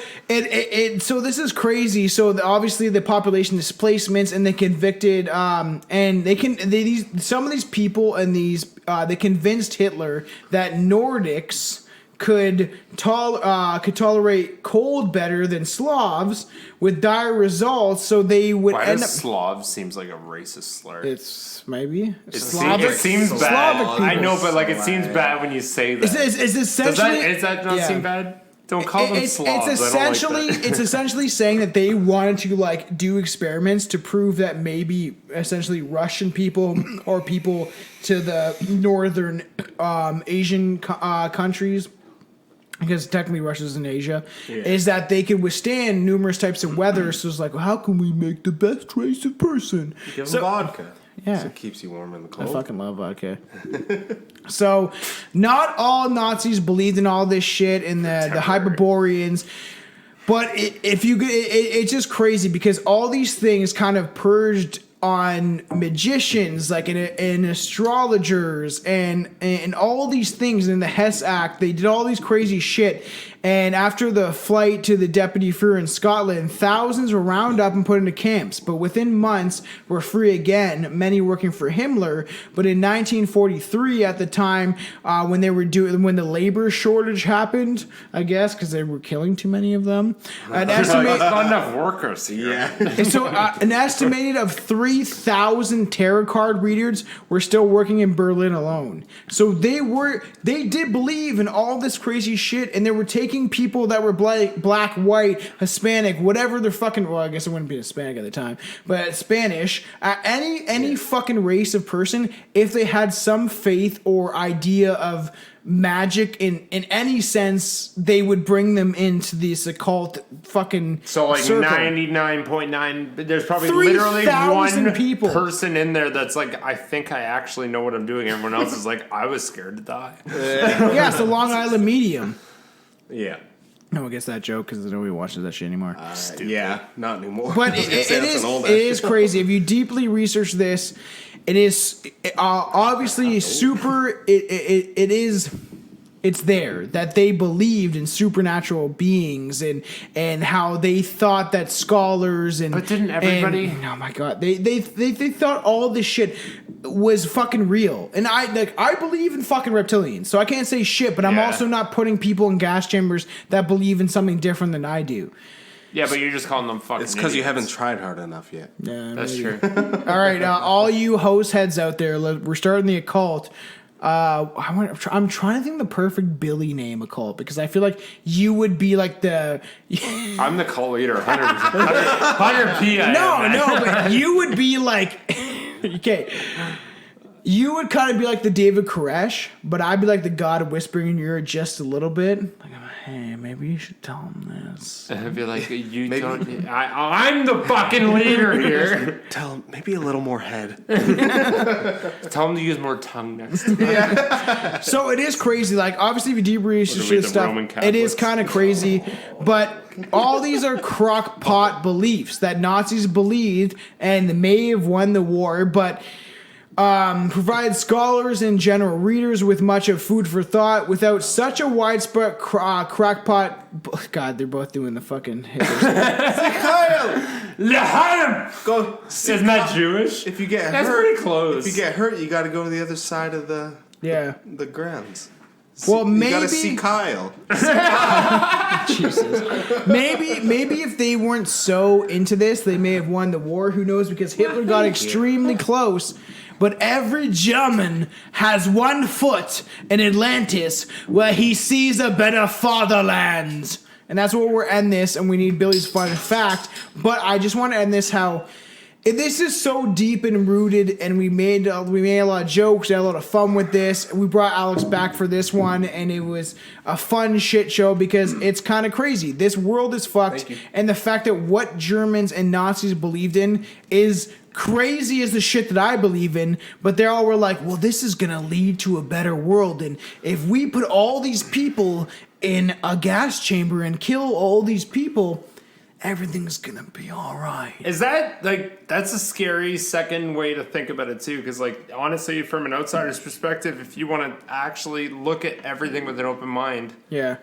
so this is crazy. So obviously the population displacements and they convicted some of these people and they convinced Hitler that Nordics could tolerate cold better than Slavs with dire results. So they would Why end does up. Slav seems like a racist slur? It's maybe It Slavic. seems bad. Slavic people. I know, but like it seems bad when you say that. It's essentially. Does that not yeah. seem bad? Don't call them Slavs. It's essentially I don't like that. it's essentially saying that they wanted to like do experiments to prove that maybe essentially Russian people or people to the northern Asian countries, because technically Russia's in Asia, is that they could withstand numerous types of weather. So it's like, well, how can we make the best race of person? give them vodka. Yeah. So it keeps you warm in the I cold. fucking love vodka. So, not all Nazis believed in all this shit and the Hyperboreans, but it's just crazy because all these things kind of purged on magicians, like in astrologers and all these things in the Hess Act. They did all these crazy shit. And after the flight to the Deputy Führer in Scotland, thousands were rounded up and put into camps. But within months, were free again, many working for Himmler. But in 1943, at the time when the labor shortage happened, I guess, because they were killing too many of them, There's not enough workers here. Yeah. so an estimated of 3,000 tarot card readers were still working in Berlin alone. So they did believe in all this crazy shit, and they were taking people that were black, white, Hispanic, whatever their fucking, well, I guess it wouldn't be Hispanic at the time, but Spanish, any fucking race of person, if they had some faith or idea of magic in any sense, they would bring them into this occult fucking So like circle. 99.9, there's probably 3,000 literally one people. person in there that's like, I think I actually know what I'm doing. Everyone else is like, I was scared to die. Yeah, it's the Long Island Medium. Yeah. No one gets that joke because nobody watches that shit anymore. Yeah, not anymore. But I was gonna say that's an old it is ass crazy. If you deeply research this, it is obviously super. It's there that they believed in supernatural beings and how they thought that scholars and But didn't everybody? oh my god, they thought all this shit was fucking real. And I believe in fucking reptilians, so I can't say shit. But I'm Yeah. also not putting people in gas chambers that believe in something different than I do. Yeah, but you're just calling them fucking It's because you idiots. haven't tried hard enough yet. Yeah, That's maybe. true. All right, all you host heads out there, we're starting the occult. I'm trying to think of the perfect Billy name occult because I feel like you would be like the I'm the cult leader, 100 P. no, but you would be like okay. You would kind of be like the David Koresh, but I'd be like the God whispering in your ear just a little bit. Like, hey, maybe you should tell him this. I'd be like, you don't. I'm the fucking leader here. Tell him maybe a little more head. Tell him to use more tongue next time. So it is crazy. Like, obviously, if you deep research What are we, this the stuff, Roman it is Catholics? kind of crazy. But all these are crock-pot beliefs that Nazis believed and may have won the war, but provide scholars and general readers with much of food for thought. Without such a widespread crackpot, God, they're both doing the fucking Hitler. Lehaim! Go. Isn't that Jewish? If you get That's hurt, pretty close. If you get hurt, you got to go to the other side of the Yeah. grounds. Well, You got to maybe see Kyle. Jesus. Maybe if they weren't so into this, they may have won the war. Who knows? Because Hitler got extremely close. But every German has one foot in Atlantis where he sees a better fatherland. And that's what we're ending this, and we need Billy's fun fact. But I just want to end this how this is so deep and rooted, and we made a lot of jokes, had a lot of fun with this. We brought Alex back for this one, and it was a fun shit show because it's kind of crazy. This world is fucked, and the fact that what Germans and Nazis believed in is crazy as the shit that I believe in, but they all were like, well, this is gonna lead to a better world, and if we put all these people in a gas chamber and kill all these people, everything's gonna be all right. Is that like that's a scary second way to think about it too? Because like honestly, from an outsider's perspective, if you want to actually look at everything with an open mind, Yeah.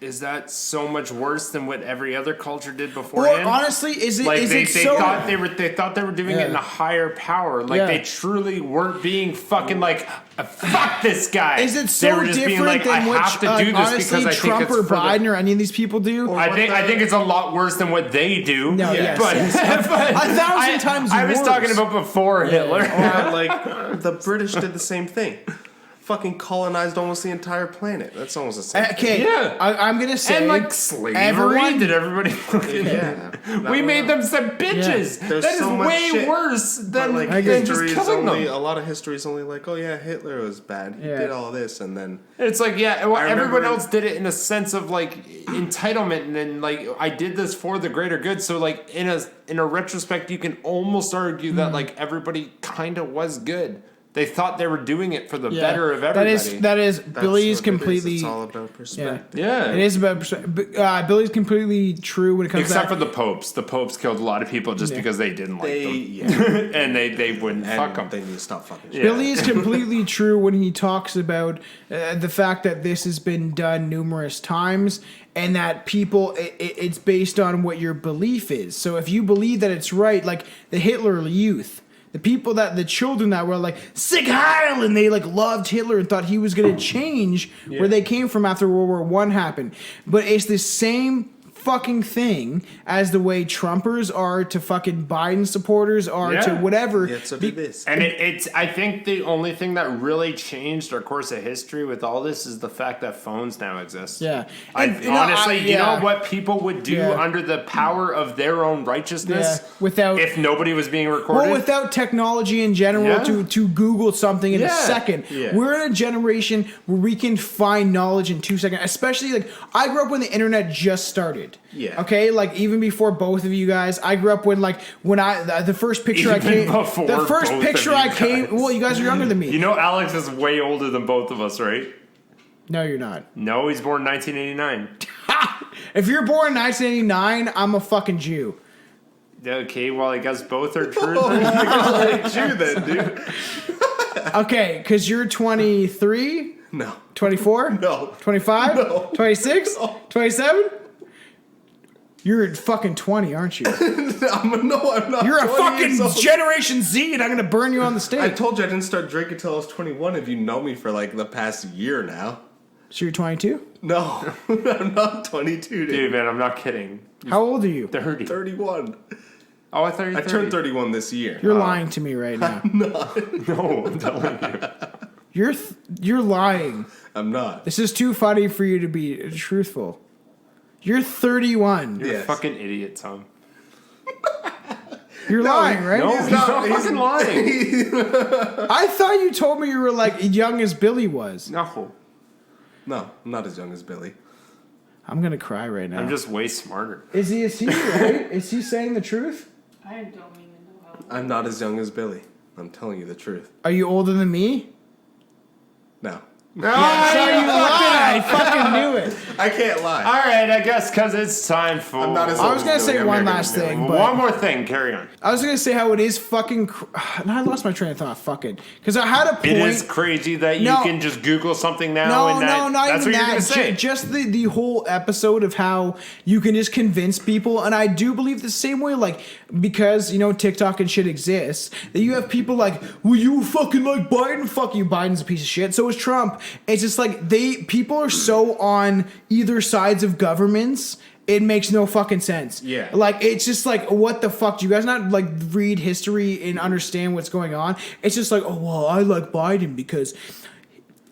is that so much worse than what every other culture did Or beforehand? honestly, is it like is they it so? thought they were doing it in a higher power. Like Yeah. they truly weren't being fucking like fuck this guy. Is it They so were just different being like, than I what have to do this honestly because I Trump think or it's for Biden the, or any of these people do? I think it's a lot worse than what they do. No, yes, but, yes. but 1,000 times I was worse. talking about before Hitler. Or like the British did the same thing. Fucking colonized almost the entire planet. That's almost the same. Okay, Yeah. I'm gonna say And like slavery, everyone- did everybody fucking? Yeah. We made them some bitches. There's That is so much way shit. worse But than, like than agree. just history is killing only them. a lot of history is only like, oh yeah, Hitler was bad. He Yeah. did all this, and then It's like, yeah, well, I everyone remember- else did it in a sense of like entitlement, and then like I did this for the greater good. So like in a retrospect, you can almost argue that like everybody kind of was good. They thought they were doing it for the Yeah. better of everybody. That is that's Billy's what it is. completely. It's all about perspective. yeah. It is about Billy's completely true when it comes Except back. for the popes. The popes killed a lot of people just because they didn't like them. Yeah. And they wouldn't And fuck them. they need to stop fucking shit. Yeah. Billy is completely true when he talks about the fact that this has been done numerous times and that people, it's based on what your belief is. So if you believe that it's right, like the Hitler Youth, the children that were like, Sieg Heil, and they like loved Hitler and thought he was going to change where they came from after World War I happened. But it's the same fucking thing as the way Trumpers are to fucking Biden supporters are to Yeah. whatever. Yeah, so did this. And it's I think the only thing that really changed our course of history with all this is the fact that phones now exist. Yeah. Honestly, you know yeah. what people would do Yeah. under the power of their own righteousness without if nobody was being recorded? well, without technology in general Yeah. to Google something in a Yeah. second. Yeah. We're in a generation where we can find knowledge in 2 seconds. Especially like I grew up when the internet just started. Yeah. Okay, like even before both of you guys, I grew up when the first picture I Even came before the first both picture of you I came guys. well, you guys are younger than me. You know Alex is way older than both of us, right? No, you're not. No, he's born 1989. If you're born in 1989, I'm a fucking Jew. Okay, well I guess both are true. Jew then, dude. Okay, because you're 23, No. 24, No. 25, No. 26, 27. You're fucking 20, aren't you? I'm not. You're a 20 fucking years old. Generation Z, and I'm gonna burn you on the I stake. told you I didn't start drinking until I was 21. If you know me for like the past year now. So you're 22? No, I'm not 22, dude. Dude, man, I'm not kidding. How old are you? 30. 31. Oh, I thought you were I 30. turned 31 this year. You're lying to me right now. No, I'm telling you. You're lying. I'm not. This is too funny for you to be truthful. You're 31. You're a Yes. fucking idiot, Tom. You're lying, right? No, he's not he's- fucking lying. I thought you told me you were like young as Billy was. No. No, I'm not as young as Billy. I'm gonna cry right now. I'm just way smarter. Is he right? Is he saying the truth? I don't even know how. I'm not as young as Billy. I'm telling you the truth. Are you older than me? No. No, Sorry, you lied. I fucking knew it. I can't lie. All right, I guess because it's time for. I'm not as I old was as gonna Billy. say I'm one younger last than Billy. thing, but One more thing. Carry on. I was gonna say how it is fucking. No, I lost my train of thought. Fuck it, because I had a point. It is crazy that you No. can just Google something now No, and that, no, not that's even what you're that. gonna say. Just the whole episode of how you can just convince people, and I do believe the same way. Like because TikTok and shit exists, that you have people like, well, you fucking like Biden. Fuck you, Biden's a piece of shit. So is Trump. It's just like people are so on either sides of governments. It makes no fucking sense. Yeah. Like, it's just like, what the fuck? Do you guys not, like, read history and understand what's going on? It's just like, oh, well, I like Biden because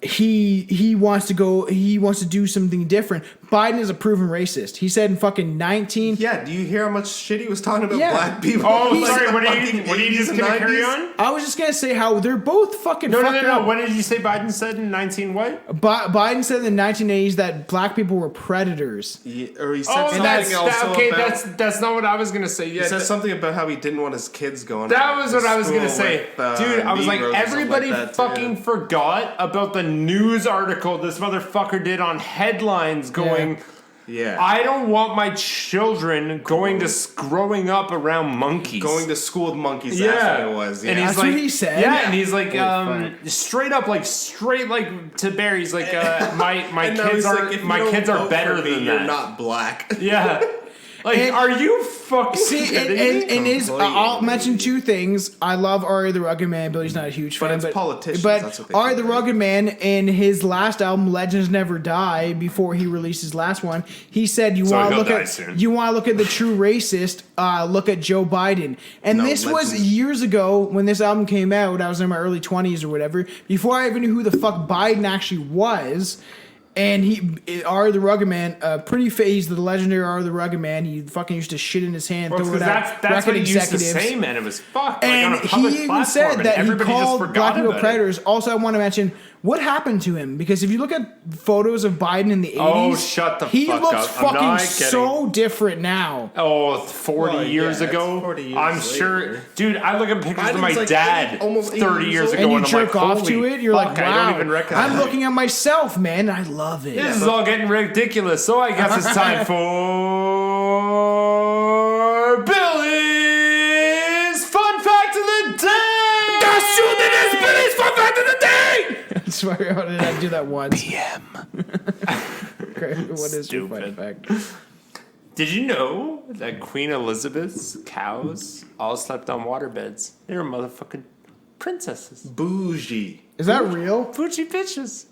he wants to do something different. Biden is a proven racist. He said in fucking 19. Yeah, do you hear how much shit he was talking about Yeah. black people? Oh, Like sorry. the What are fucking you 80s just and gonna carry 90s? on? I was just gonna say how they're both fucking No. fucked up. What did you say Biden said in 19 what? Biden said in the 1980s that black people were predators. Or he said Oh, something that's else okay. about... That's not what I was gonna say. He Yeah, said something about how he didn't want his kids going. that was what I was gonna school say, with, dude. I was like, Negroes or something everybody like that, fucking too. forgot about the news article this motherfucker did on headlines going. Yeah. I don't want my children growing up around monkeys. Going to school with monkeys, that's what it was. Yeah. And he's That's like, what he said? Yeah, and he's like, Holy straight to Barry. He's like, my And now kids he's are like, if you my don't kids are vote better for me, than you're that. not black. Yeah. Like, And- are you fucking kidding me? And I'll Completely. mention two things. I love Ari the Rugged Man. Billy's not a huge fan, it's politicians, But that's what they Ari do, the right? Rugged Man, in his last album, Legends Never Die, before he released his last one, he said, "You So want to he'll look die at soon. you want to look at the true racist. Look at Joe Biden." And No, this was Legends- years ago when this album came out. I was in my early 20s or whatever. Before I even knew who the fuck Biden actually was. And Ari the Rugged Man, he's the legendary Ari the Rugged Man. He fucking used to shit in his hand, Well, throw it because at that's what record he used to executives. say, man. It was fucked. And like on a public he even platform, said and that he everybody just called forgot black people about it. predators. Also, I want to mention what happened to him, because if you look at photos of Biden in the 80s, Oh, shut the he fuck looks up. I'm fucking not so different now. Oh, 40 Well, years yeah, it's ago? 40 years I'm later. sure. Dude, I look at pictures of Biden's my like dad 80, almost 80 30 years years ago, And you and I'm jerk like, off to holy it, you're like, fuck, wow, I don't even recognize I'm it. looking at myself, man. I love it. This is all getting ridiculous, so I guess it's time for Billy's Fun Fact of the Day! That's true, that is Billy's Fun Fact of the Day! I swear, how did I do that once? Okay, what is your fun Stupid. fact? Did you know that Queen Elizabeth's cows all slept on waterbeds? They were motherfucking princesses. Bougie. Is that real? Fuji bitches.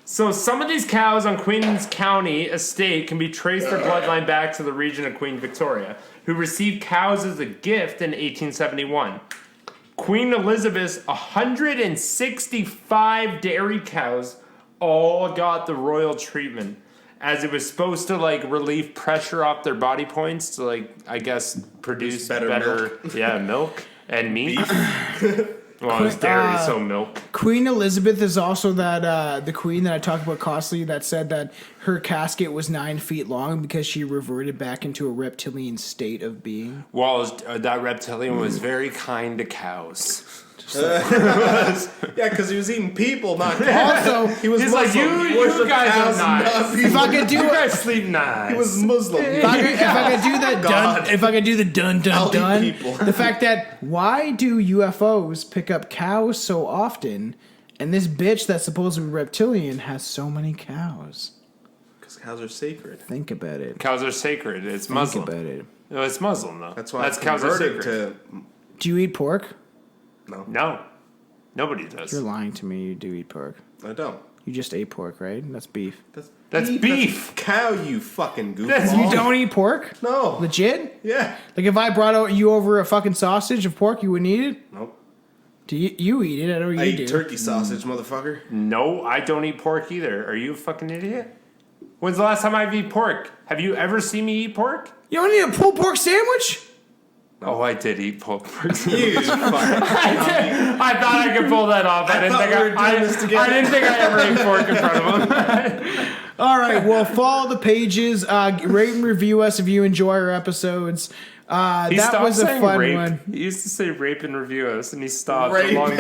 So some of these cows on Queen's County estate can be traced their bloodline back to the region of Queen Victoria, who received cows as a gift in 1871. Queen Elizabeth's 165 dairy cows all got the royal treatment, as it was supposed to like relieve pressure off their body points to like, I guess, produce better better milk and meat. Well, it's dairy, so milk. Queen Elizabeth is also that the queen that I talked about constantly that said that her casket was 9 feet long because she reverted back into a reptilian state of being. Well, that reptilian was very kind to cows. Yeah, because he was eating people, not cows. Also, He was He's like, Muslim. He you worshipped guys cows, are nice. not people. if I could do You it, guys sleep nice. He was Muslim. if I could do that God. if I could do the dun I'll dun eat dun, people. the fact that why do UFOs pick up cows so often, and this bitch that's supposed to be reptilian has so many cows? Because cows are sacred. Think about it. Cows are sacred. It's Think Muslim. about it. No, it's Muslim though. That's why That's I cows are converted sacred. to... Do you eat pork? No, nobody does. You're lying to me. You do eat pork. I don't. You just ate pork, right? That's beef. That's beef. Cow, you fucking goofball. That's- You don't eat pork? No. Legit? Yeah. Like if I brought you over a fucking sausage of pork, you wouldn't eat it? Nope. Do you eat it? I know you I do. eat turkey sausage, motherfucker. No, I don't eat pork either. Are you a fucking idiot? When's the last time I've eaten pork? Have you ever seen me eat pork? You don't eat a pulled pork sandwich? Oh, I did eat pulled pork. You fucking... I thought I could pull that off. I didn't thought think we were doing this together. I didn't think I ever ate pork in front of him. All right, well, follow the pages. Rate and review us if you enjoy our episodes. He That stopped was a saying fun rape. one. He used to say rape and review us, and he stopped Rape. a long time.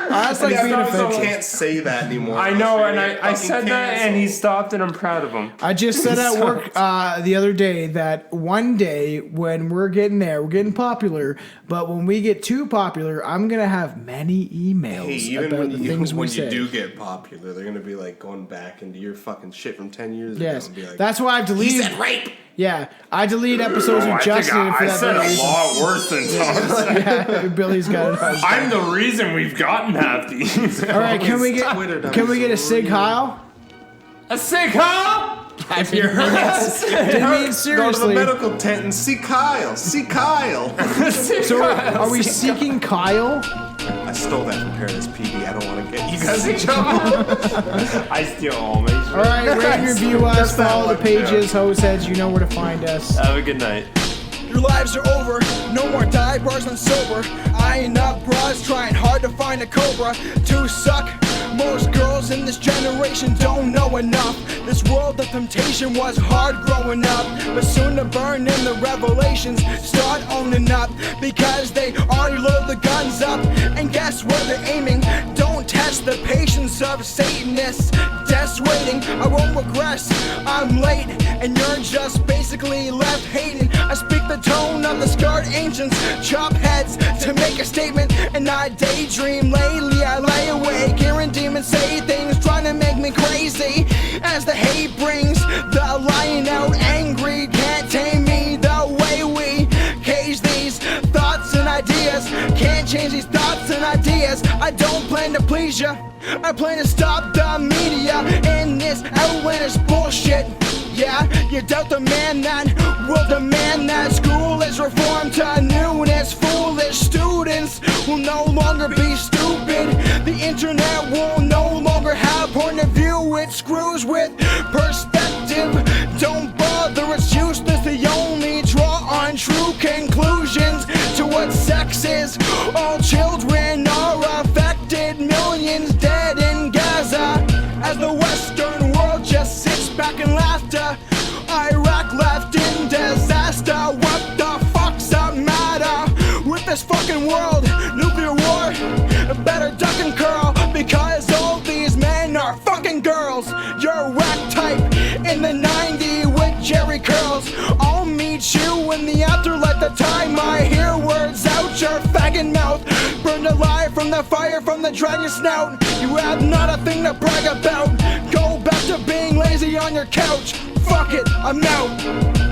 That's like Yeah, being I offensive. can't say that anymore. I know, and I Fucking said that, and he canceled. stopped, and I'm proud of him. I just said at work the other day that one day when we're getting there, we're getting popular, but when we get too popular, I'm going to have many emails Hey, even about when the you, things we when say. you do get popular, they're gonna be like going back into your fucking shit from 10 years Yes, ago and be like, that's why I've he deleted. said rape. Yeah, I deleted episodes Oh, with Justin for I that said very a reason. lot worse than Tom. Yeah, Billy's got it. I'm the reason we've gotten half these. All right, can we get Twitter a Sig Heil? A sick huh? If you're hurt, I mean go to the seriously. medical tent and see Kyle. See Kyle. So are we seeking Kyle? I stole that from Paradise PD. I don't want to get you guys in trouble. I steal all my shit. All right, rate and review us, That's that follow the one, pages, host heads, you know where to find us. Have a good night. Your lives are over, no more dive bars on sober. Eyeing up bras, trying hard to find a cobra to suck. Most girls in this generation don't know enough. This world of temptation was hard growing up, but soon to burn in the revelations start owning up, because they already load the guns up. And guess where they're aiming? Don't test the patience of Satanists. Death's waiting, I won't regress. I'm late, and you're just basically left hating. I speak the tone of the scarred ancients, chop heads to make a statement. And I daydream lately, I lay awake, hearing demons say things, trying to make me crazy. As the hate brings the lion out angry, can't tame me the way we cage these thoughts and ideas. Can't change these thoughts and ideas. I don't plan to please ya, I plan to stop the media in this outlandish bullshit. Yeah, you doubt the man that will demand that school is reformed to newness. Foolish students will no longer be stupid. The internet will no longer have point of view. It screws with perspective. Don't bother, it's useless. They only draw untrue conclusions to what sex is. All children are affected, millions dead in Gaza, as the Western world just sits back in laughter. Iraq left in disaster. What the fuck's the matter with this fucking world? Nuclear war, better duck and curl, because all these men are fucking girls. You're whack type in the 90s with Jerry curls. I'll meet you in the afterlife. The time I hear words out your faggot mouth, burned alive from the fire from the dragon snout. You have not a thing to brag about. Go back to being lazy on your couch. Fuck it, I'm out.